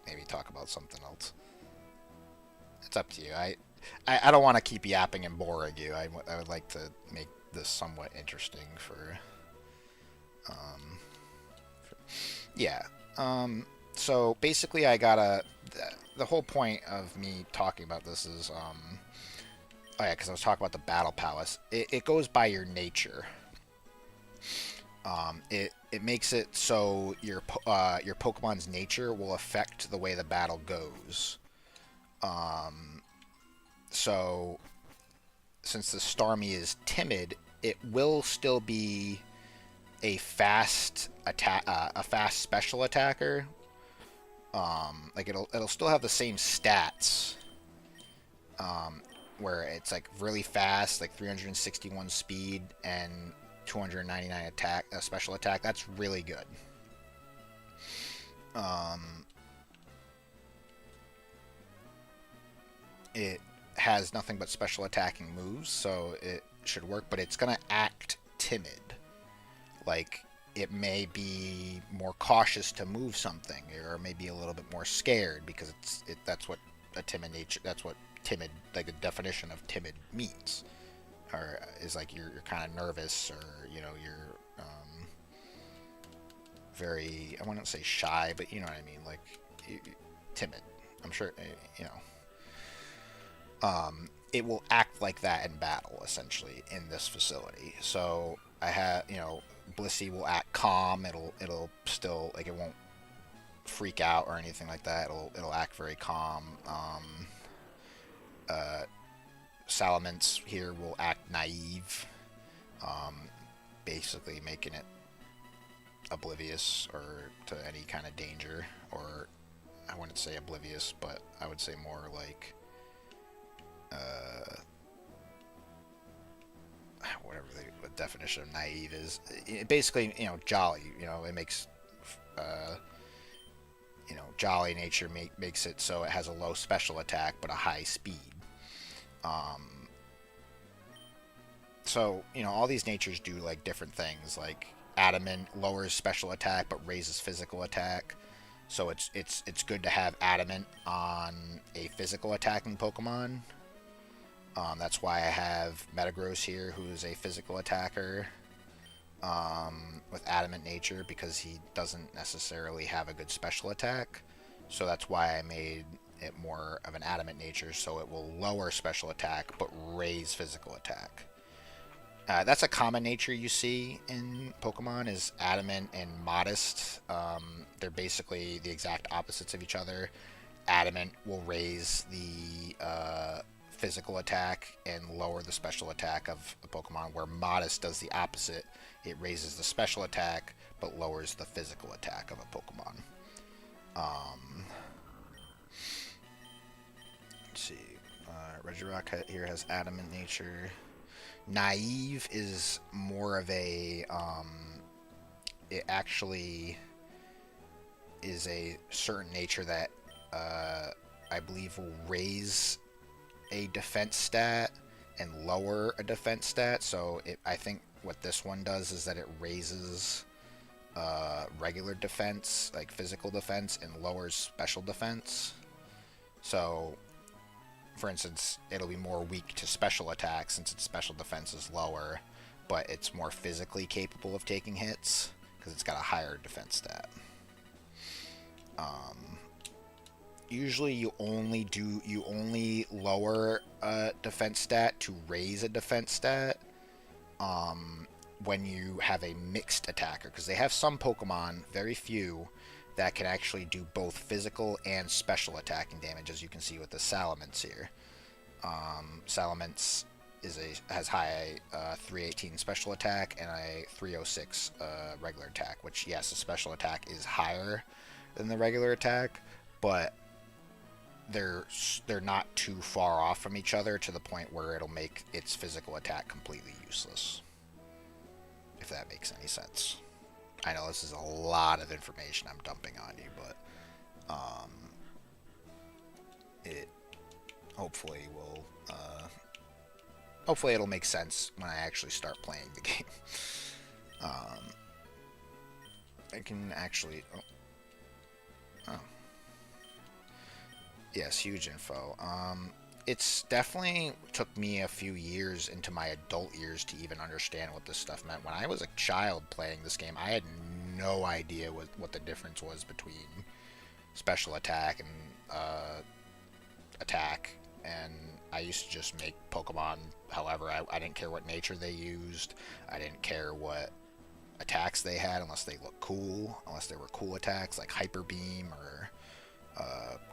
maybe talk about something else? It's up to you. I don't want to keep yapping and boring you. I would like to make this somewhat interesting yeah. So basically, the whole point of me talking about this is oh yeah, because I was talking about the Battle Palace. It goes by your nature. It makes it so your Pokemon's nature will affect the way the battle goes. So since the Starmie is timid, it will still be a fast special attacker. Like it'll still have the same stats. Where it's like really fast, like 361 speed and 299 special attack. That's really good. It has nothing but special attacking moves, so it should work, but it's gonna act timid. Like, it may be more cautious to move something, or maybe a little bit more scared, because that's what a timid nature, that's what timid, like the definition of timid means, or is like you're kind of nervous, or you're very, I wouldn't say shy, but you know what I mean, like timid. I'm sure it will act like that in battle, essentially, in this facility. So I have, Blissey will act calm. It'll still, like, it won't freak out or anything like that. It'll act very calm. Salamence here will act naive, basically making it oblivious or to any kind of danger, or I wouldn't say oblivious, but I would say more like whatever the definition of naive is. Basically, jolly. It makes Jolly nature makes it so it has a low special attack but a high speed. Um, so all these natures do like different things. Like Adamant lowers special attack but raises physical attack. So it's good to have Adamant on a physical attacking Pokemon. That's why I have Metagross here, who is a physical attacker with Adamant nature, because he doesn't necessarily have a good special attack. So that's why I made it more of an Adamant nature, so it will lower special attack but raise physical attack. That's a common nature you see in Pokemon, is Adamant and Modest. They're basically the exact opposites of each other. Adamant will raise the physical attack and lower the special attack of a Pokemon, where Modest does the opposite. It raises the special attack but lowers the physical attack of a Pokemon. Let's see. Regirock here has Adamant nature. Naive is more of a it actually is a certain nature that I believe will raise a defense stat and lower a defense stat. So I think what this one does is that it raises regular defense, like physical defense, and lowers special defense. So for instance, it'll be more weak to special attack since its special defense is lower, but it's more physically capable of taking hits because it's got a higher defense stat. Usually you only lower a defense stat to raise a defense stat when you have a mixed attacker, because they have some Pokemon, very few, that can actually do both physical and special attacking damage, as you can see with the Salamence here. Salamence has high 318 special attack and a 306 regular attack, which, yes, the special attack is higher than the regular attack, but they're not too far off from each other to the point where it'll make its physical attack completely useless, if that makes any sense. I know this is a lot of information I'm dumping on you, but it hopefully it'll make sense when I actually start playing the game. I can actually yes, huge info. It's definitely took me a few years into my adult years to even understand what this stuff meant. When I was a child playing this game, I had no idea what the difference was between special attack and attack, and I used to just make Pokemon however. I didn't care what nature they used. I didn't care what attacks they had unless they looked cool, unless they were cool attacks like Hyper Beam or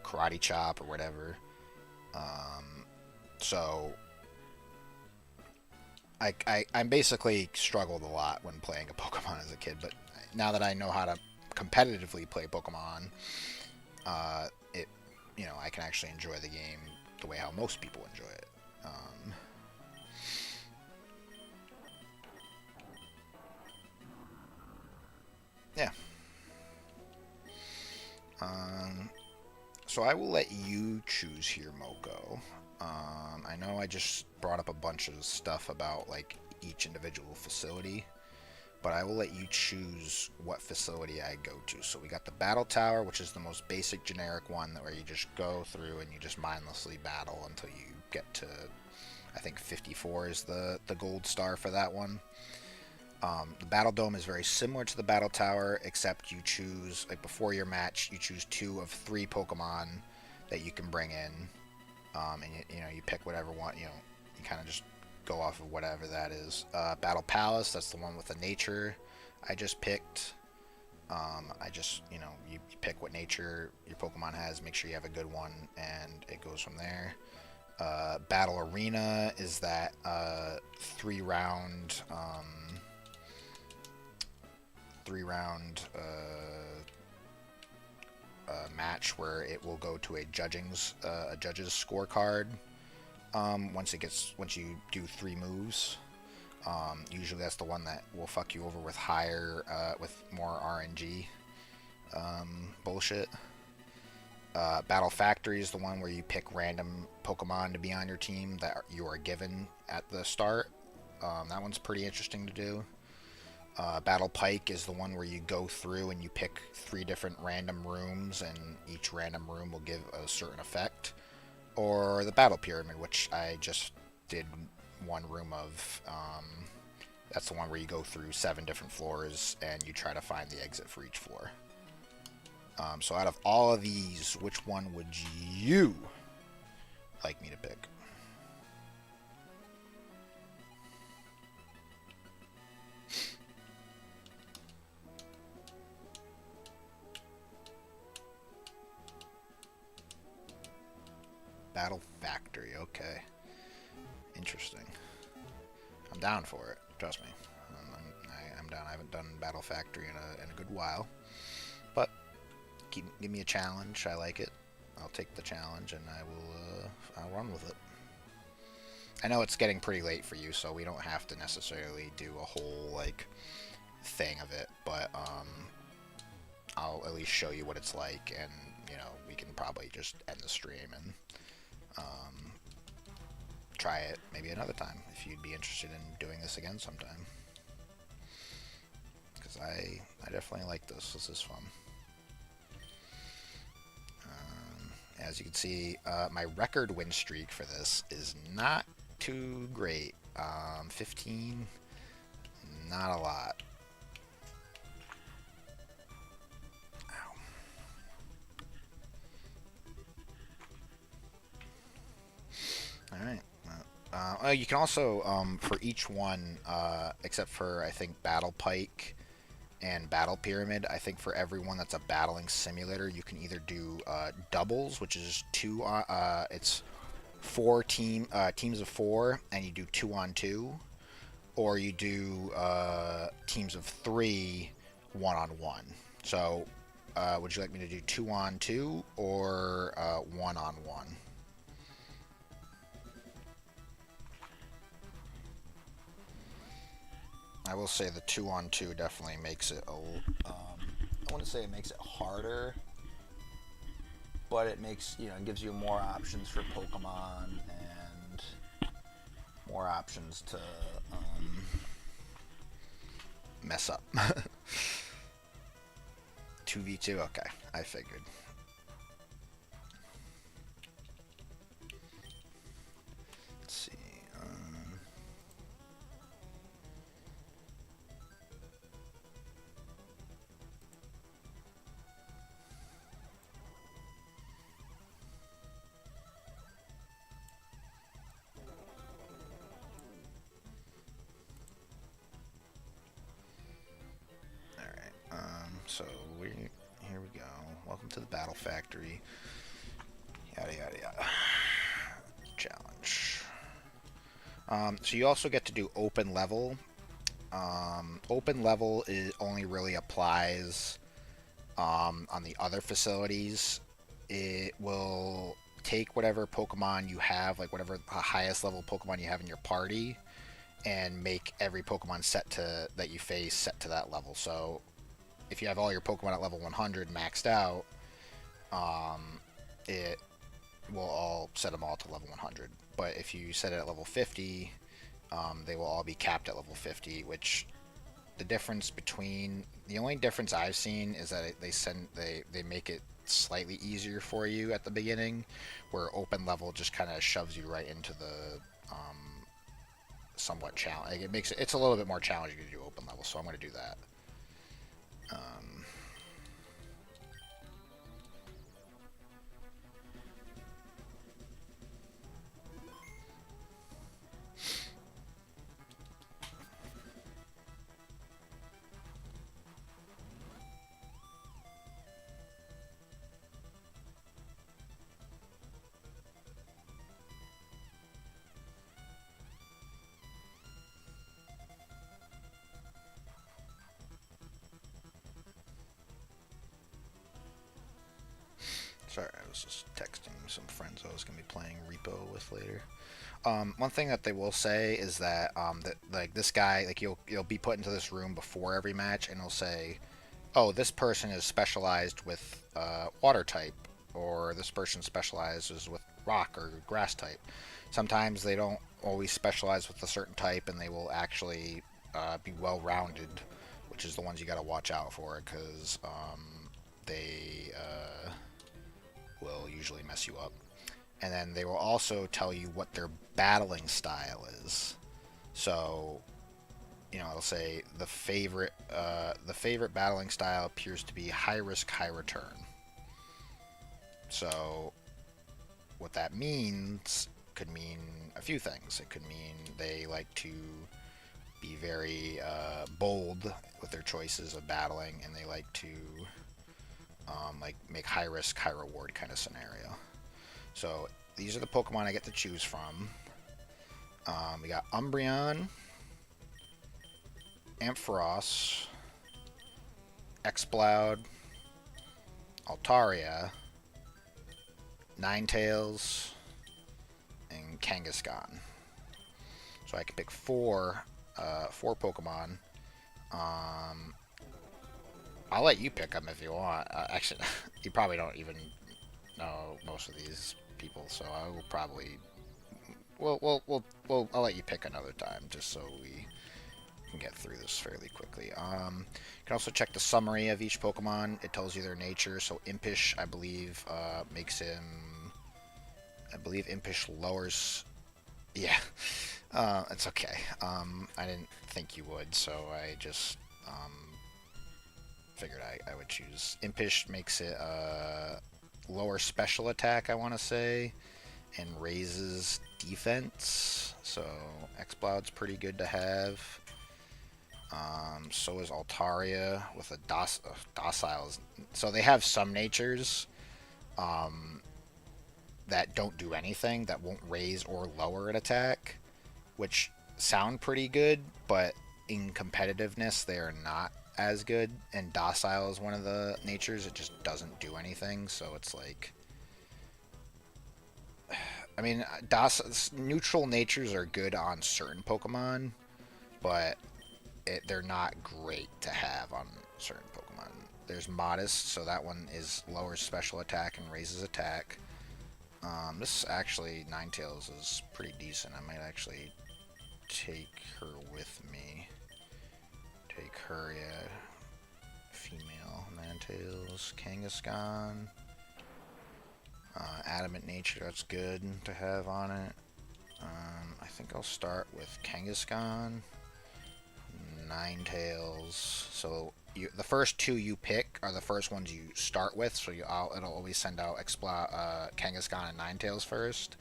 Karate Chop or whatever. So I basically struggled a lot when playing a Pokemon as a kid, but now that I know how to competitively play Pokemon, I can actually enjoy the game the way how most people enjoy it. Yeah. So I will let you choose here, Moko. I know I just brought up a bunch of stuff about like each individual facility, but I will let you choose what facility I go to. So we got the Battle Tower, which is the most basic generic one, where you just go through and you just mindlessly battle until you get to, I think 54 is the gold star for that one. The Battle Dome is very similar to the Battle Tower, except you choose, like before your match, you choose 2 of 3 Pokemon that you can bring in, and you pick whatever one, you kind of just go off of whatever that is. Battle Palace, that's the one with the nature I just picked. You pick what nature your Pokemon has, make sure you have a good one, and it goes from there. Battle Arena is that 3-round match where it will go to a judge's scorecard once you do 3 moves. Usually that's the one that will fuck you over with more RNG bullshit. Battle Factory is the one where you pick random Pokemon to be on your team that you are given at the start. That one's pretty interesting to do. Battle Pike is the one where you go through and you pick 3 different random rooms, and each random room will give a certain effect. Or the Battle Pyramid, which I just did one room of. That's the one where you go through 7 different floors and you try to find the exit for each floor. So out of all of these, which one would you like me to pick? Battle Factory, okay. Interesting. I'm down for it, trust me. I'm down. I haven't done Battle Factory in a good while. But give me a challenge. I like it. I'll take the challenge and I'll run with it. I know it's getting pretty late for you, so we don't have to necessarily do a whole like thing of it, but I'll at least show you what it's like, and you know, we can probably just end the stream and try it maybe another time if you'd be interested in doing this again sometime. Because I definitely like this. This is fun. As you can see, my record win streak for this is not too great. 15, not a lot. Ow. Alright. You can also, for each one, except for, I think, Battle Pike and Battle Pyramid, I think for everyone that's a battling simulator, you can either do doubles, which is it's 4 teams of 4, and you do 2-on-2, or you do teams of 3, 1-on-1. So, would you like me to do 2-on-2 or 1-on-1? I will say the 2-on-2 definitely makes it I wouldn't say it makes it harder, but it makes, you know, it gives you more options for Pokemon and more options to mess up. 2v2, okay, I figured. Let's see. So here we go. Welcome to the Battle Factory. Yada yada yada. Challenge. So you also get to do open level. Open level only really applies on the other facilities. It will take whatever Pokemon you have, like whatever the highest level Pokemon you have in your party, and make every Pokemon that you face set to that level. So if you have all your Pokemon at level 100 maxed out, it will all set them all to level 100. But if you set it at level 50, they will all be capped at level 50. Which the only difference I've seen is that they make it slightly easier for you at the beginning, where open level just kind of shoves you right into the somewhat challenge. It's a little bit more challenging to do open level, so I'm going to do that. Sorry, I was just texting some friends I was going to be playing Repo with later. One thing that they will say is that like this guy, like you'll be put into this room before every match, and it'll say, "Oh, this person is specialized with water type," or this person specializes with rock or grass type. Sometimes they don't always specialize with a certain type, and they will actually be well rounded, which is the ones you got to watch out for because they will usually mess you up. And then they will also tell you what their battling style is. So, it'll say the favorite battling style appears to be high risk, high return. So, what that means could mean a few things. It could mean they like to be very bold with their choices of battling, and they like to make high risk, high reward kind of scenario. So these are the Pokemon I get to choose from. We got Umbreon, Ampharos, Exploud, Altaria, Ninetales, and Kangaskhan. So I can pick four Pokemon. I'll let you pick them if you want. Actually, you probably don't even know most of these people, so I will probably. I'll let you pick another time, just so we can get through this fairly quickly. You can also check the summary of each Pokemon. It tells you their nature. So Impish, I believe, makes him. I believe Impish lowers. Yeah, it's okay. I didn't think you would, so I just figured I would choose. Impish makes it lower special attack, I want to say, and raises defense. So Exploud's pretty good to have. So is Altaria with a docile. So they have some natures that don't do anything, that won't raise or lower an attack, which sound pretty good, but in competitiveness they are not as good. And docile is one of the natures, it just doesn't do anything, so it's like, I mean, neutral natures are good on certain Pokemon, but they're not great to have on certain Pokemon. There's Modest, so that one is lowers special attack and raises attack. This actually, Ninetales is pretty decent. I might actually take her with me. Take her, yeah. Female Ninetales, Kangaskhan. Adamant Nature, that's good to have on it. I think I'll start with Kangaskhan. Ninetales. So the first two you pick are the first ones you start with. So it'll always send out Kangaskhan and Ninetales first.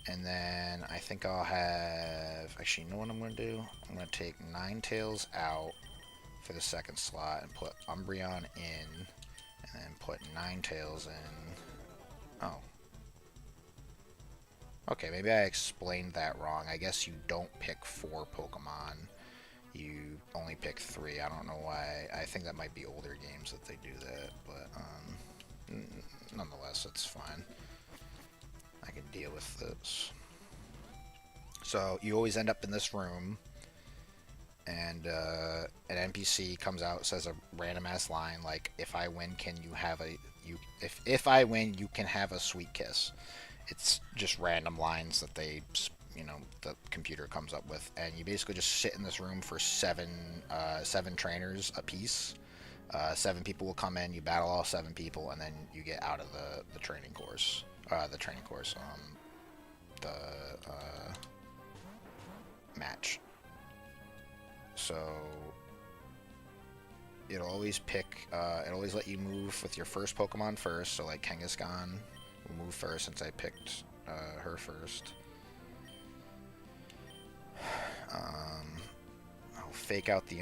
And then I think I'll have... Actually, you know what I'm going to do? I'm going to take Ninetales out for the second slot and put Umbreon in. And then put Ninetales in. Oh. Okay, maybe I explained that wrong. I guess you don't pick 4 Pokemon. You only pick 3. I don't know why. I think that might be older games that they do that, but nonetheless, it's fine. I can deal with this. So you always end up in this room, and an NPC comes out, says a random ass line like, "If I win, can you have a if I win, you can have a sweet kiss." It's just random lines that they, the computer comes up with, and you basically just sit in this room for seven trainers a piece. 7 people will come in, you battle all 7 people, and then you get out of the training course. Match. So it'll always it'll always let you move with your first Pokemon first. So like Kangaskhan will move first since I picked her first. I'll fake out the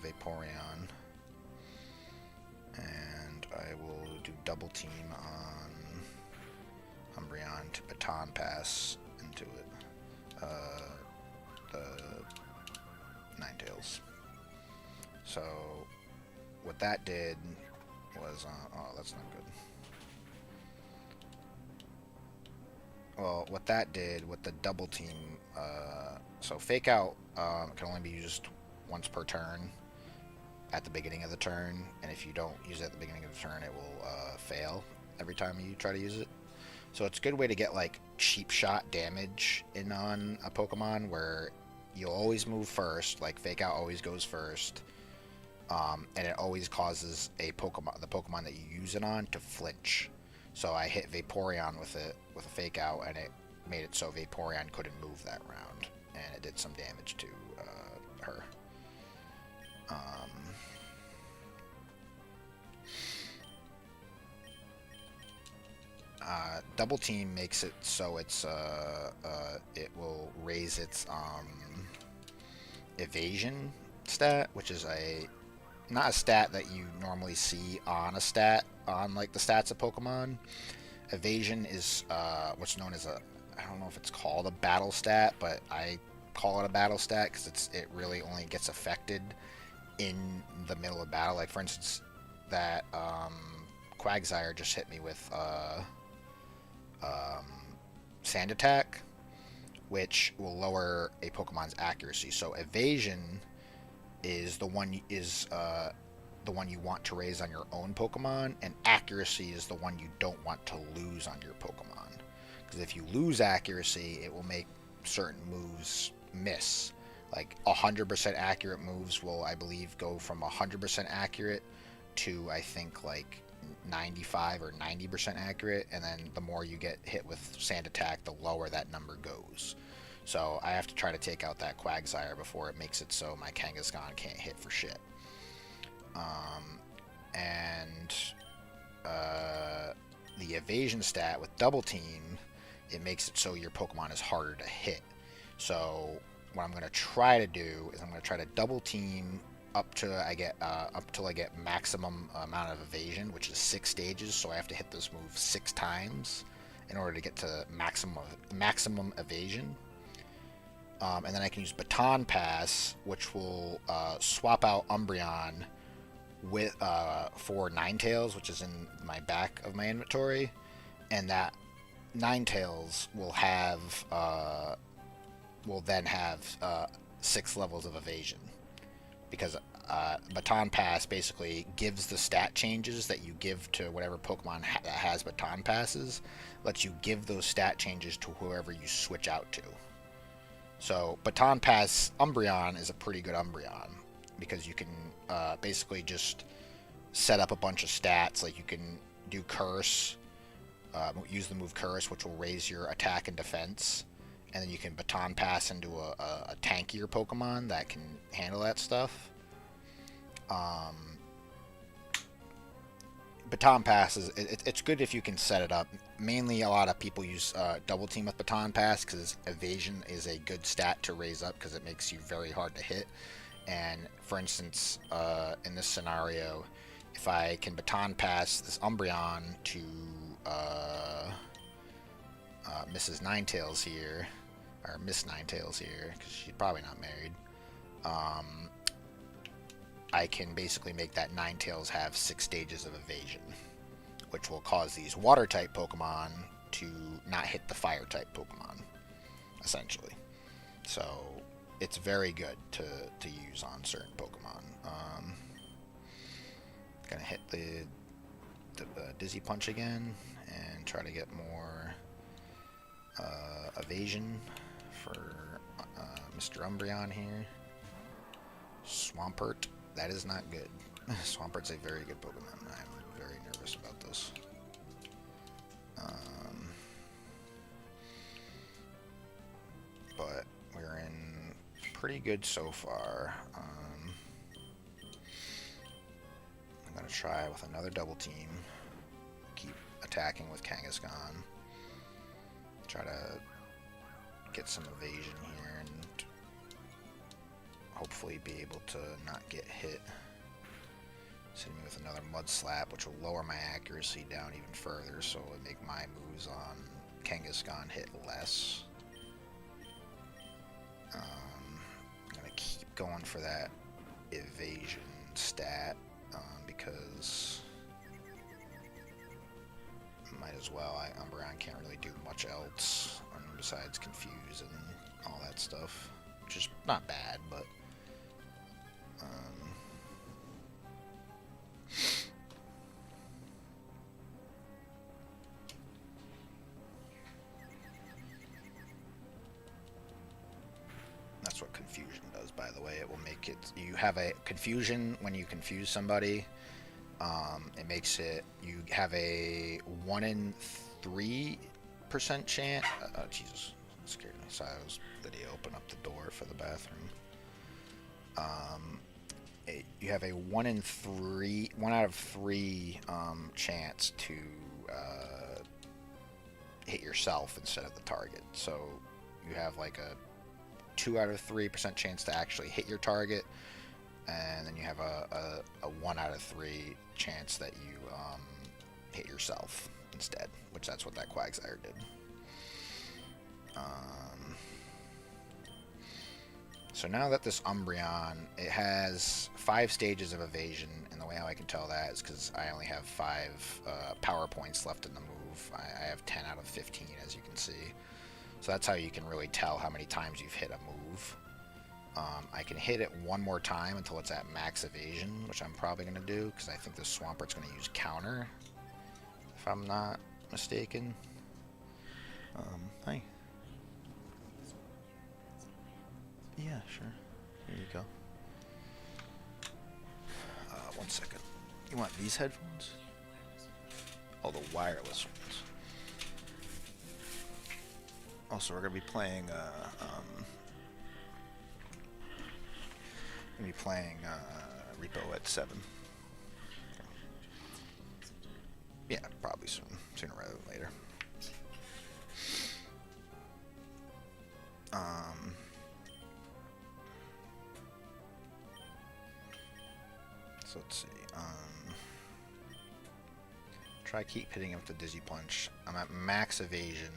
Vaporeon, and I will do double team on Umbreon to Baton Pass into it. The Ninetales. So what that did was, oh, that's not good. Well, what that did with the double team, so fake out can only be used once per turn, at the beginning of the turn, and if you don't use it at the beginning of the turn, it will fail every time you try to use it. So it's a good way to get like cheap shot damage in on a Pokemon where you'll always move first, like Fake Out always goes first, and it always causes the Pokemon that you use it on to flinch. So I hit Vaporeon with it with a Fake Out, and it made it so Vaporeon couldn't move that round, and it did some damage to her. Double Team makes it so it will raise its evasion stat, which is not a stat that you normally see on a stat on like the stats of Pokemon. Evasion is what's known as I don't know if it's called a battle stat, but I call it a battle stat because it really only gets affected in the middle of battle. Like for instance, that Quagsire just hit me with Sand Attack, which will lower a Pokemon's accuracy. So Evasion is the one you want to raise on your own Pokemon, and accuracy is the one you don't want to lose on your Pokemon. Because if you lose accuracy, it will make certain moves miss. Like 100% accurate moves will, I believe, go from 100% accurate to I think like 95 or 90% accurate, and then the more you get hit with Sand Attack, the lower that number goes. So I have to try to take out that Quagsire before it makes it so my Kangaskhan can't hit for shit. The evasion stat with Double Team, it makes it so your Pokemon is harder to hit. So what I'm going to try to do is I'm going to try to Double Team up till I get maximum amount of evasion, which is 6 stages. So I have to hit this move 6 times in order to get to maximum evasion. And then I can use Baton Pass, which will swap out Umbreon with for Ninetales, which is in my back of my inventory, and that Ninetales will then have 6 levels of evasion, because Baton Pass basically gives the stat changes that you give to whatever Pokemon that has Baton Passes, lets you give those stat changes to whoever you switch out to. So Baton Pass Umbreon is a pretty good Umbreon, because you can basically just set up a bunch of stats. Like you can do Curse, use the move Curse, which will raise your attack and defense, and then you can Baton Pass into a tankier Pokemon that can handle that stuff. Baton Pass it's good if you can set it up. Mainly, a lot of people use Double Team with Baton Pass because evasion is a good stat to raise up because it makes you very hard to hit. And for instance, in this scenario, if I can Baton Pass this Umbreon to Mrs. Ninetales here, or Miss Ninetales here, because she's probably not married, I can basically make that Ninetales have 6 stages of evasion, which will cause these Water-type Pokemon to not hit the Fire-type Pokemon, essentially. So it's very good to use on certain Pokemon. Gonna hit the Dizzy Punch again and try to get more evasion for Mr. Umbreon here. Swampert. That is not good. Swampert's a very good Pokemon. I'm very nervous about this. But we're in pretty good so far. I'm going to try with another Double Team. Keep attacking with Kangaskhan. Try to get some evasion here and hopefully be able to not get hit. Send me with another Mud Slap, which will lower my accuracy down even further, so it will make my moves on Kangaskhan hit less. I'm going to keep going for that evasion stat, because might as well. Umbreon can't really do much else besides confuse and all that stuff, which is not bad, but by the way. It will make it. You have a confusion when you confuse somebody. It makes it. You have a 1 in 3% chance. Oh, Jesus, that scared me. So I was video open up the door for the bathroom. You have a 1 out of 3 chance to hit yourself instead of the target. So you have like a 2 out of 3% chance to actually hit your target, and then you have a 1 out of 3 chance that you hit yourself instead, which that's what that Quagsire did. So now that this Umbreon, it has 5 stages of evasion, and the way how I can tell that is because I only have 5 power points left in the move. I have 10 out of 15, as you can see. So that's how you can really tell how many times you've hit a move. I can hit it one more time until it's at max evasion, which I'm probably going to do, because I think this Swampert's going to use counter, if I'm not mistaken. Hi. Yeah, sure. Here you go. 1 second. You want these headphones? Oh, the wireless ones. Also, we're gonna be playing. Repo at 7. Yeah, probably soon. Sooner rather than later. So let's see. Try keep hitting him with the Dizzy Punch. I'm at max evasion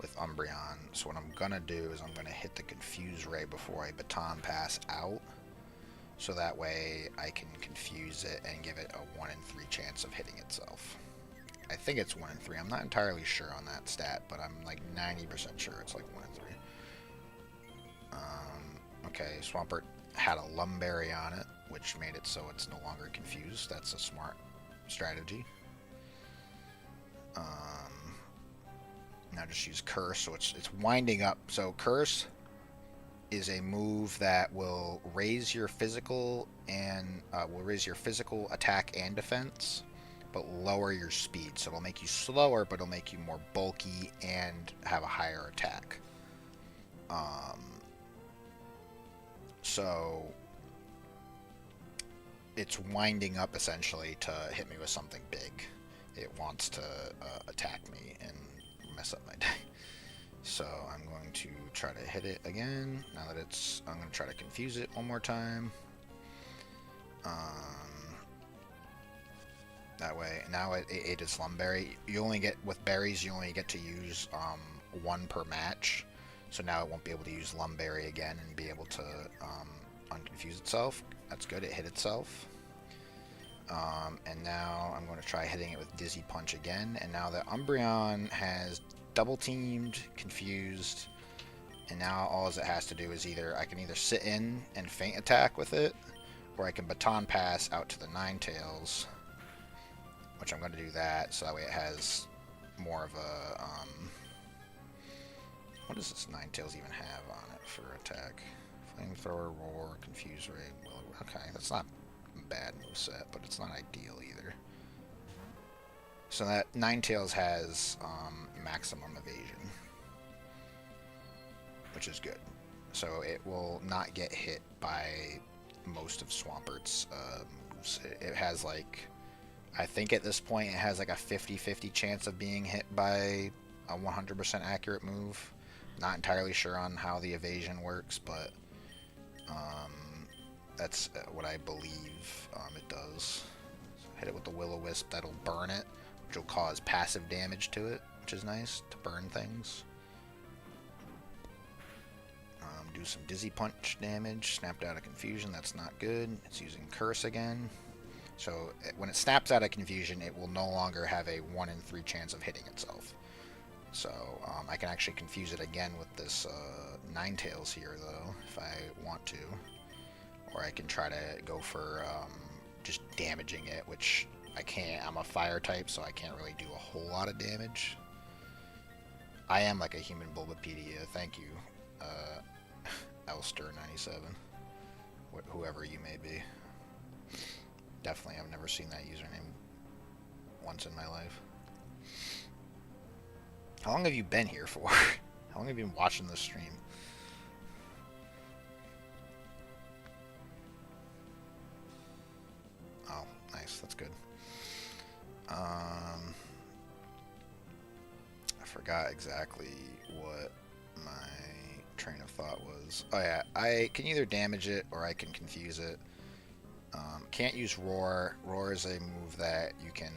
with Umbreon, so what I'm gonna do is I'm gonna hit the Confuse Ray before I Baton Pass out, so that way I can confuse it and give it a 1 in 3 chance of hitting itself. I think it's 1 in 3. I'm not entirely sure on that stat, but I'm like 90% sure it's like 1 in 3. Okay, Swampert had a Lumberry on it, which made it so it's no longer confused. That's a smart strategy. Now just use Curse, so it's winding up. So Curse is a move that will raise your physical and attack and defense, but lower your speed. So it'll make you slower, but it'll make you more bulky and have a higher attack. So it's winding up essentially to hit me with something big. It wants to attack me and mess up my day. So I'm going to try to hit it again. Now that I'm going to try to confuse it one more time. That way, now it ate its Lumberry. You only get, with berries, you only get to use 1 per match. So now it won't be able to use Lumberry again and be able to unconfuse itself. That's good, it hit itself. And now I'm going to try hitting it with Dizzy Punch again. And now that Umbreon has double teamed, confused, and now all it has to do is I can either sit in and feint attack with it, or I can Baton Pass out to the Ninetales, which I'm going to do that, so that way it has more of a, what does this Ninetales even have on it for attack? Flamethrower, Roar, Confuse Ray, Will. Okay, that's not a bad moveset, but it's not ideal either. So that Ninetales has maximum evasion, which is good. So it will not get hit by most of Swampert's moves. It has like, I think at this point it has like a 50-50 chance of being hit by a 100% accurate move. Not entirely sure on how the evasion works, but that's what I believe it does. So hit it with the Will-O-Wisp, that'll burn it, which will cause passive damage to it, which is nice, to burn things. Do some Dizzy Punch damage, snapped out of confusion, that's not good. It's using Curse again. So when it snaps out of confusion, it will no longer have a 1 in 3 chance of hitting itself. So I can actually confuse it again with this Ninetales here, though, if I want to. Or I can try to go for just damaging it, which I can't. I'm a fire type, so I can't really do a whole lot of damage. I am like a human Bulbapedia. Thank you, Elster97. whoever you may be. Definitely, I've never seen that username once in my life. How long have you been here for? How long have you been watching this stream? Oh, nice. That's good. I forgot exactly what my train of thought was. Oh yeah, I can either damage it or I can confuse it. Can't use Roar. Roar is a move that you can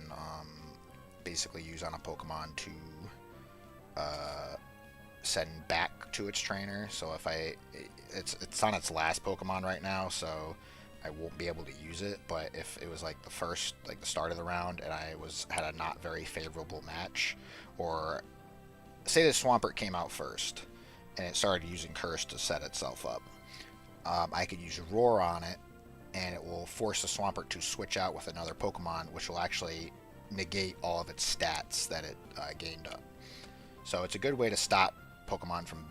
basically use on a Pokemon to send back to its trainer. So if it's on its last Pokemon right now, so I won't be able to use it. But if it was like the start of the round, and I had a not very favorable match, or say the Swampert came out first, and it started using Curse to set itself up, I could use Roar on it, and it will force the Swampert to switch out with another Pokemon, which will actually negate all of its stats that it gained up. So it's a good way to stop Pokemon from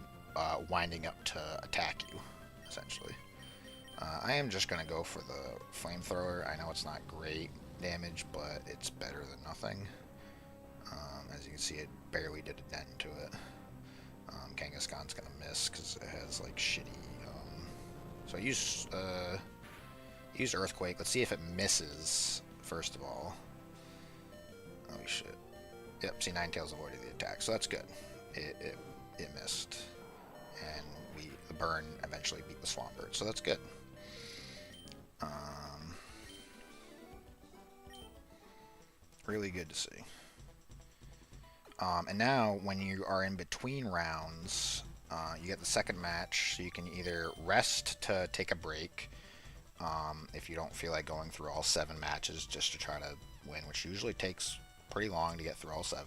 winding up to attack you, essentially. I am just going to go for the Flamethrower. I know it's not great damage, but it's better than nothing. As you can see, it barely did a dent to it. Kangaskhan's going to miss because it has like shitty... so I use Earthquake. Let's see if it misses, first of all. Oh shit. Yep, see, Ninetales avoided the attack, so that's good. It missed. And the burn eventually beat the Swampert, so that's good. Really good to see. And now, when you are in between rounds, you get the second match, so you can either rest to take a break, if you don't feel like going through all 7 matches just to try to win, which usually takes pretty long to get through all 7,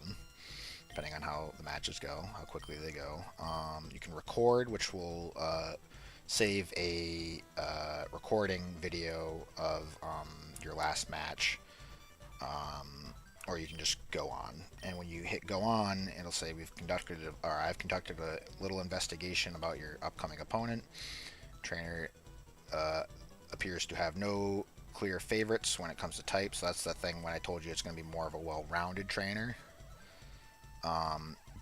depending on how the matches go, how quickly they go. You can record, which will save a recording video of your last match, or you can just go on. And when you hit go on, it'll say I've conducted a little investigation about your upcoming opponent. Trainer appears to have no clear favorites when it comes to types. So that's the thing when I told you it's going to be more of a well-rounded trainer.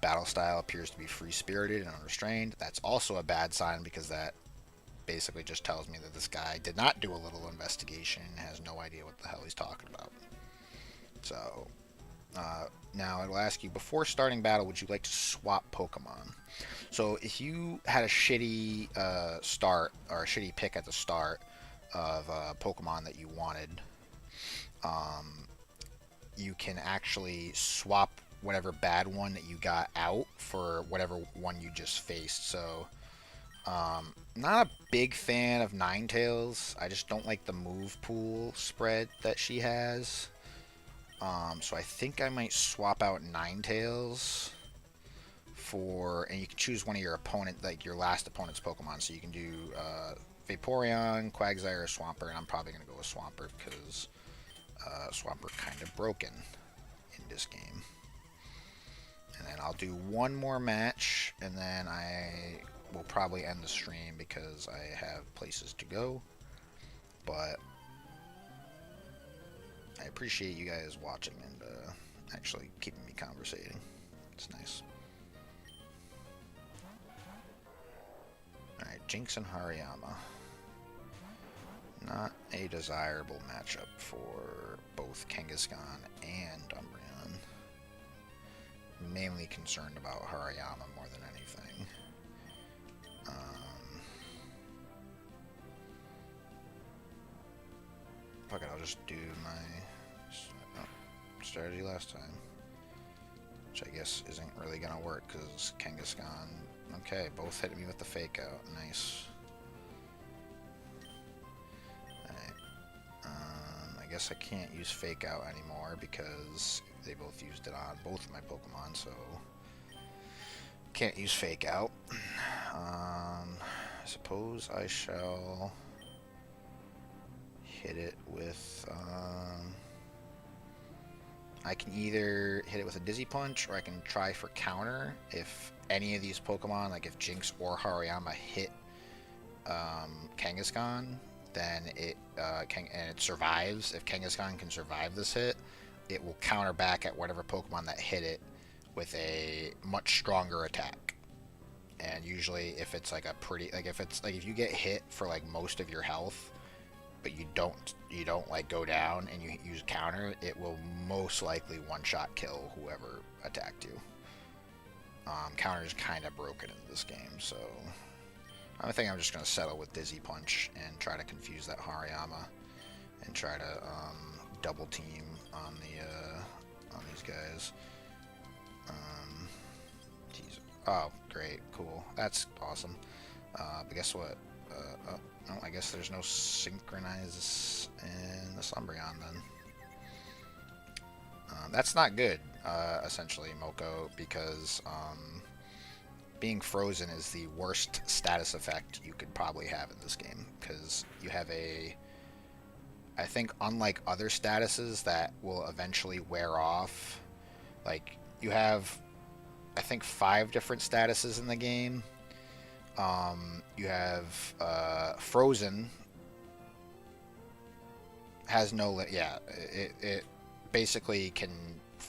Battle style appears to be free-spirited and unrestrained. That's also a bad sign because that basically just tells me that this guy did not do a little investigation and has no idea what the hell he's talking about. So now it'll ask you, before starting battle, would you like to swap Pokemon? So if you had a shitty start, or a shitty pick at the start of a Pokemon that you wanted, you can actually swap whatever bad one that you got out for whatever one you just faced. So not a big fan of Ninetales. I just don't like the move pool spread that she has. So I think I might swap out Ninetales and you can choose one of your opponent, like your last opponent's Pokemon. So you can do Vaporeon, Quagsire, or Swampert, and I'm probably going to go with Swampert because Swampert kind of broken in this game. And then I'll do one more match, and then I will probably end the stream because I have places to go. But I appreciate you guys watching and actually keeping me conversating. It's nice. Alright, Jinx and Hariyama. Not a desirable matchup for both Kangaskhan and Umbreon. Mainly concerned about Hariyama more than anything. Fuck it, I'll just do my strategy last time. Which I guess isn't really gonna work because Kangaskhan... Okay, both hit me with the fake out. Nice. I guess I can't use Fake Out anymore because they both used it on both of my Pokemon, so can't use Fake Out. I suppose I shall hit it with... I can either hit it with a Dizzy Punch, or I can try for counter if any of these Pokemon, like if Jinx or Hariyama hit Kangaskhan. then it and it survives. If Kangaskhan can survive this hit, it will counter back at whatever Pokemon that hit it with a much stronger attack. And usually, if it's like a pretty, like if it's like if you get hit for like most of your health, but you don't like go down and you use counter, it will most likely one-shot kill whoever attacked you. Counter is kind of broken in this game, so I think I'm just going to settle with Dizzy Punch and try to confuse that Hariyama and try to double team on these guys. Geez. Oh, great, cool, that's awesome. But guess what? Oh, no, I guess there's no synchronize in the Umbreon then. That's not good, essentially, Moko, because being frozen is the worst status effect you could probably have in this game, because you have I think unlike other statuses that will eventually wear off, like you have, I think 5 different statuses in the game. You have frozen has no it basically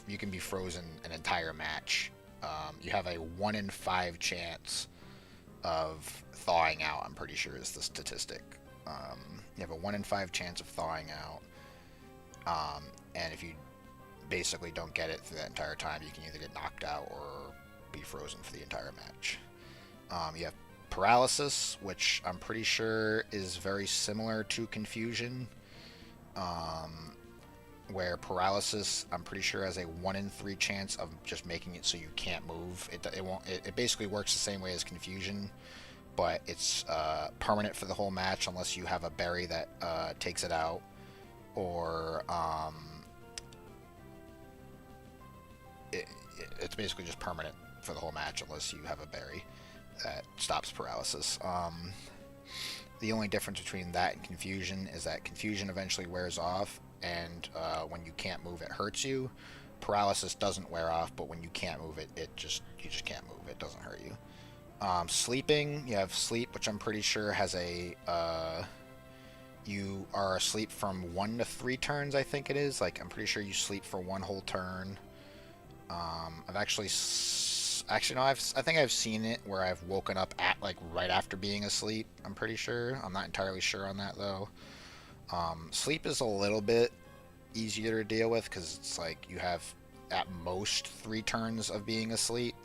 you can be frozen an entire match. You have a 1 in 5 chance of thawing out, I'm pretty sure is the statistic. You have a 1 in 5 chance of thawing out, and if you basically don't get it through that entire time, you can either get knocked out or be frozen for the entire match. You have paralysis, which I'm pretty sure is very similar to confusion, where paralysis I'm pretty sure has a 1 in 3 chance of just making it so you can't move. It basically works the same way as confusion, but it's permanent for the whole match unless you have a berry that takes it out, or it's basically just permanent for the whole match unless you have a berry that stops paralysis. The only difference between that and confusion is that confusion eventually wears off, and when you can't move, it hurts you. Paralysis doesn't wear off, but when you can't move, you just can't move. It doesn't hurt you. Sleeping, you have sleep, which I'm pretty sure has you are asleep from 1 to 3 turns, I think it is. Like, I'm pretty sure you sleep for 1 whole turn. I've actually no, I think I've seen it where I've woken up at like right after being asleep. I'm pretty sure. I'm not entirely sure on that though. Sleep is a little bit easier to deal with because it's like you have at most 3 turns of being asleep.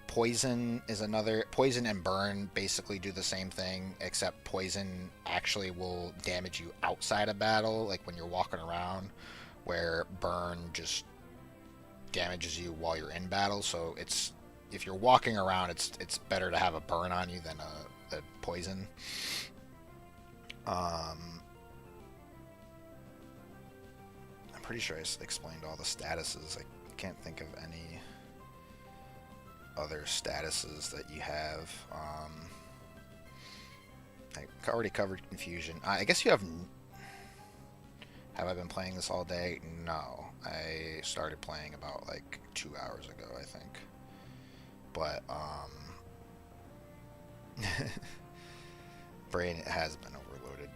Poison is another. Poison and burn basically do the same thing, except poison actually will damage you outside of battle, like when you're walking around, where burn just damages you while you're in battle. So if you're walking around, it's better to have a burn on you than a poison. I'm pretty sure I explained all the statuses. I can't think of any other statuses that you have. I already covered confusion. I guess you have. Have I been playing this all day? No. I started playing about like 2 hours ago, I think. But brain has been overloaded.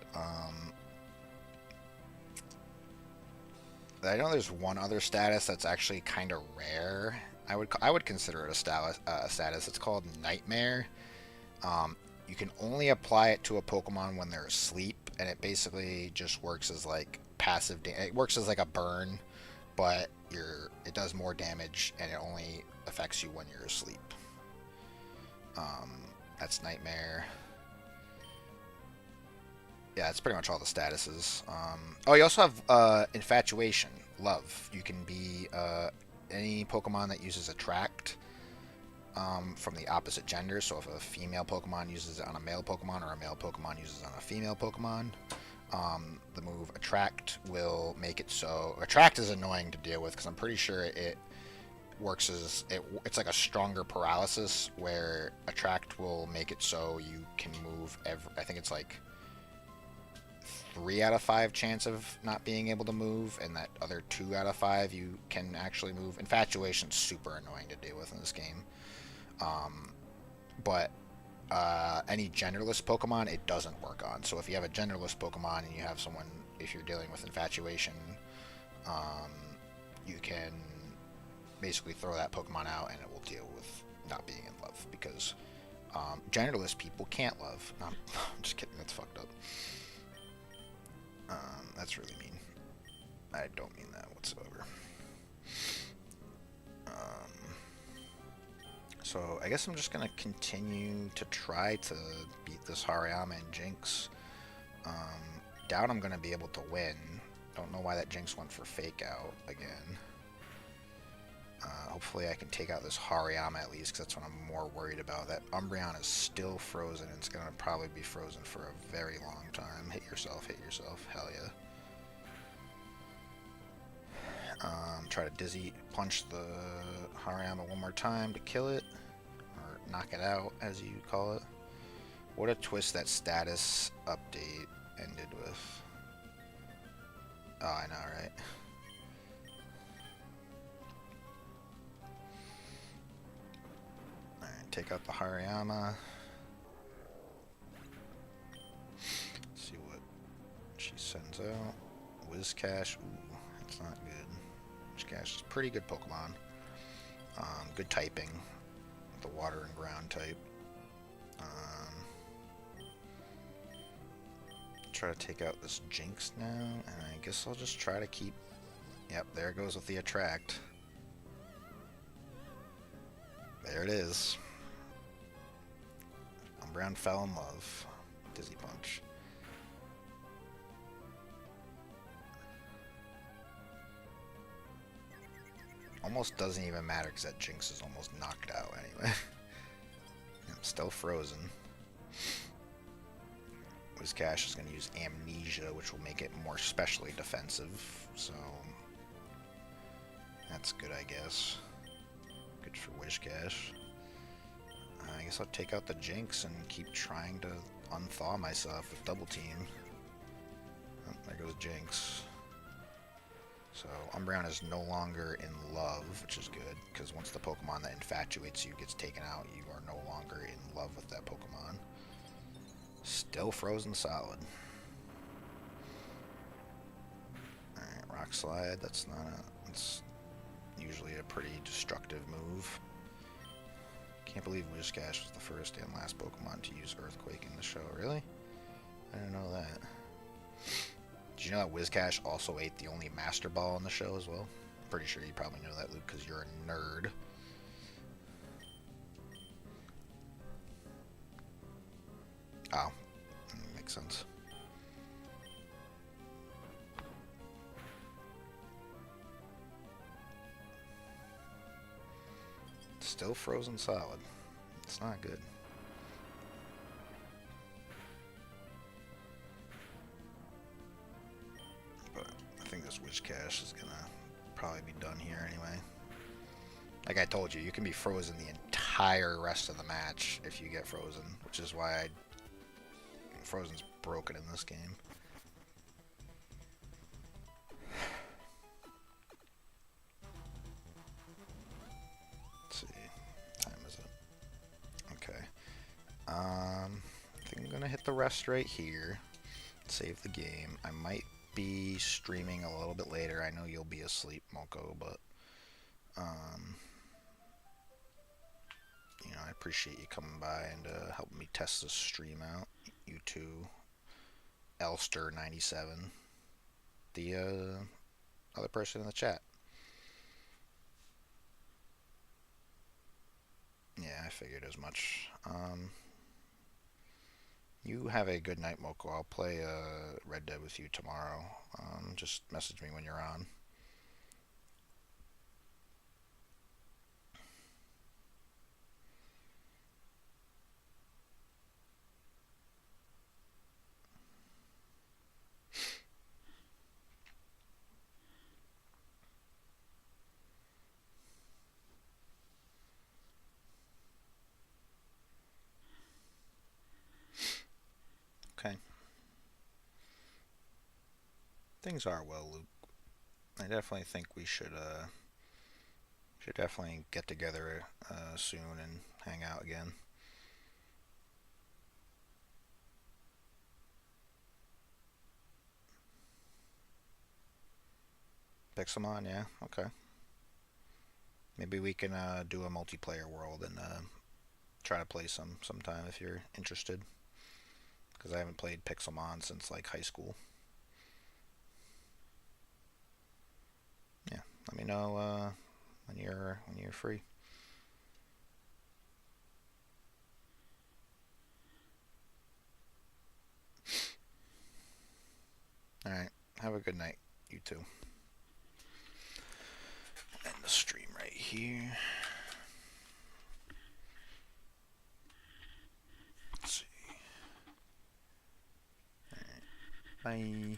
I know there's one other status that's actually kind of rare. I would consider it a status. It's called Nightmare. You can only apply it to a Pokemon when they're asleep, and it basically just works as like passive. It works as like a burn, but it does more damage, and it only affects you when you're asleep. That's Nightmare. Yeah, that's pretty much all the statuses. Oh, you also have Infatuation, Love. You can be any Pokemon that uses Attract from the opposite gender. So if a female Pokemon uses it on a male Pokemon, or a male Pokemon uses it on a female Pokemon, the move Attract will make it so... Attract is annoying to deal with because I'm pretty sure it works as... It's like a stronger paralysis, where Attract will make it so you can move I think it's like 3 out of 5 chance of not being able to move, and that other 2 out of 5 you can actually move. Infatuation's super annoying to deal with in this game. But Any genderless Pokemon, it doesn't work on. So if you have a genderless Pokemon and you have someone, if you're dealing with infatuation, um, you can basically throw that Pokemon out and it will deal with not being in love because genderless people can't love. No, I'm just kidding. That's fucked up. That's really mean. I don't mean that whatsoever. So I guess I'm just gonna continue to try to beat this Hariyama and Jinx. Doubt I'm gonna be able to win. Don't know why that Jinx went for Fake Out again. Hopefully I can take out this Hariyama at least, because that's what I'm more worried about. That Umbreon is still frozen, and it's going to probably be frozen for a very long time. Hit yourself, hell yeah. Try to Dizzy Punch the Hariyama one more time to kill it, or knock it out, as you call it. What a twist that status update ended with. Oh, I know, right? Take out the Hariyama. See what she sends out. Whiscash. Ooh, that's not good. Whiscash is a pretty good Pokemon. Good typing. The water and ground type. Try to take out this Jinx now, and I guess I'll just try to keep. Yep, there it goes with the Attract. There it is. Umbreon fell in love. Dizzy Punch. Almost doesn't even matter because that Jinx is almost knocked out anyway. I'm still frozen. Whiscash is going to use Amnesia, which will make it more specially defensive. So that's good, I guess. Good for Whiscash. I guess I'll take out the Jinx and keep trying to unthaw myself with Double Team. Oh, there goes Jinx. So Umbreon is no longer in love, which is good, because once the Pokemon that infatuates you gets taken out, you are no longer in love with that Pokemon. Still frozen solid. Alright, Rock Slide, that's not a... It's usually a pretty destructive move. Can't believe Whiscash was the first and last Pokemon to use Earthquake in the show. Really? I didn't know that. Did you know that Whiscash also ate the only Master Ball in the show as well? Pretty sure you probably know that, Luke, because you're a nerd. Oh, makes sense. Still frozen solid. It's not good. But I think this Whiscash is gonna probably be done here anyway. Like I told you, you can be frozen the entire rest of the match if you get frozen, which is why Frozen's broken in this game. Let's see, what time is it? Okay. I think I'm gonna hit the rest right here. Save the game. I might be streaming a little bit later. I know you'll be asleep, Moko, but you know, I appreciate you coming by and helping me test this stream out. You too, Elster97, the other person in the chat. Yeah, I figured as much. You have a good night, Moko. I'll play Red Dead with you tomorrow. Just message me when you're on. Okay. Things are well, Luke. I definitely think we should definitely get together soon and hang out again. Pixelmon, yeah, okay. Maybe we can do a multiplayer world and try to play sometime if you're interested. Because I haven't played Pixelmon since like high school. Yeah, let me know when you're free. All right, have a good night, you too. End the stream right here. Let's see. All right, bye.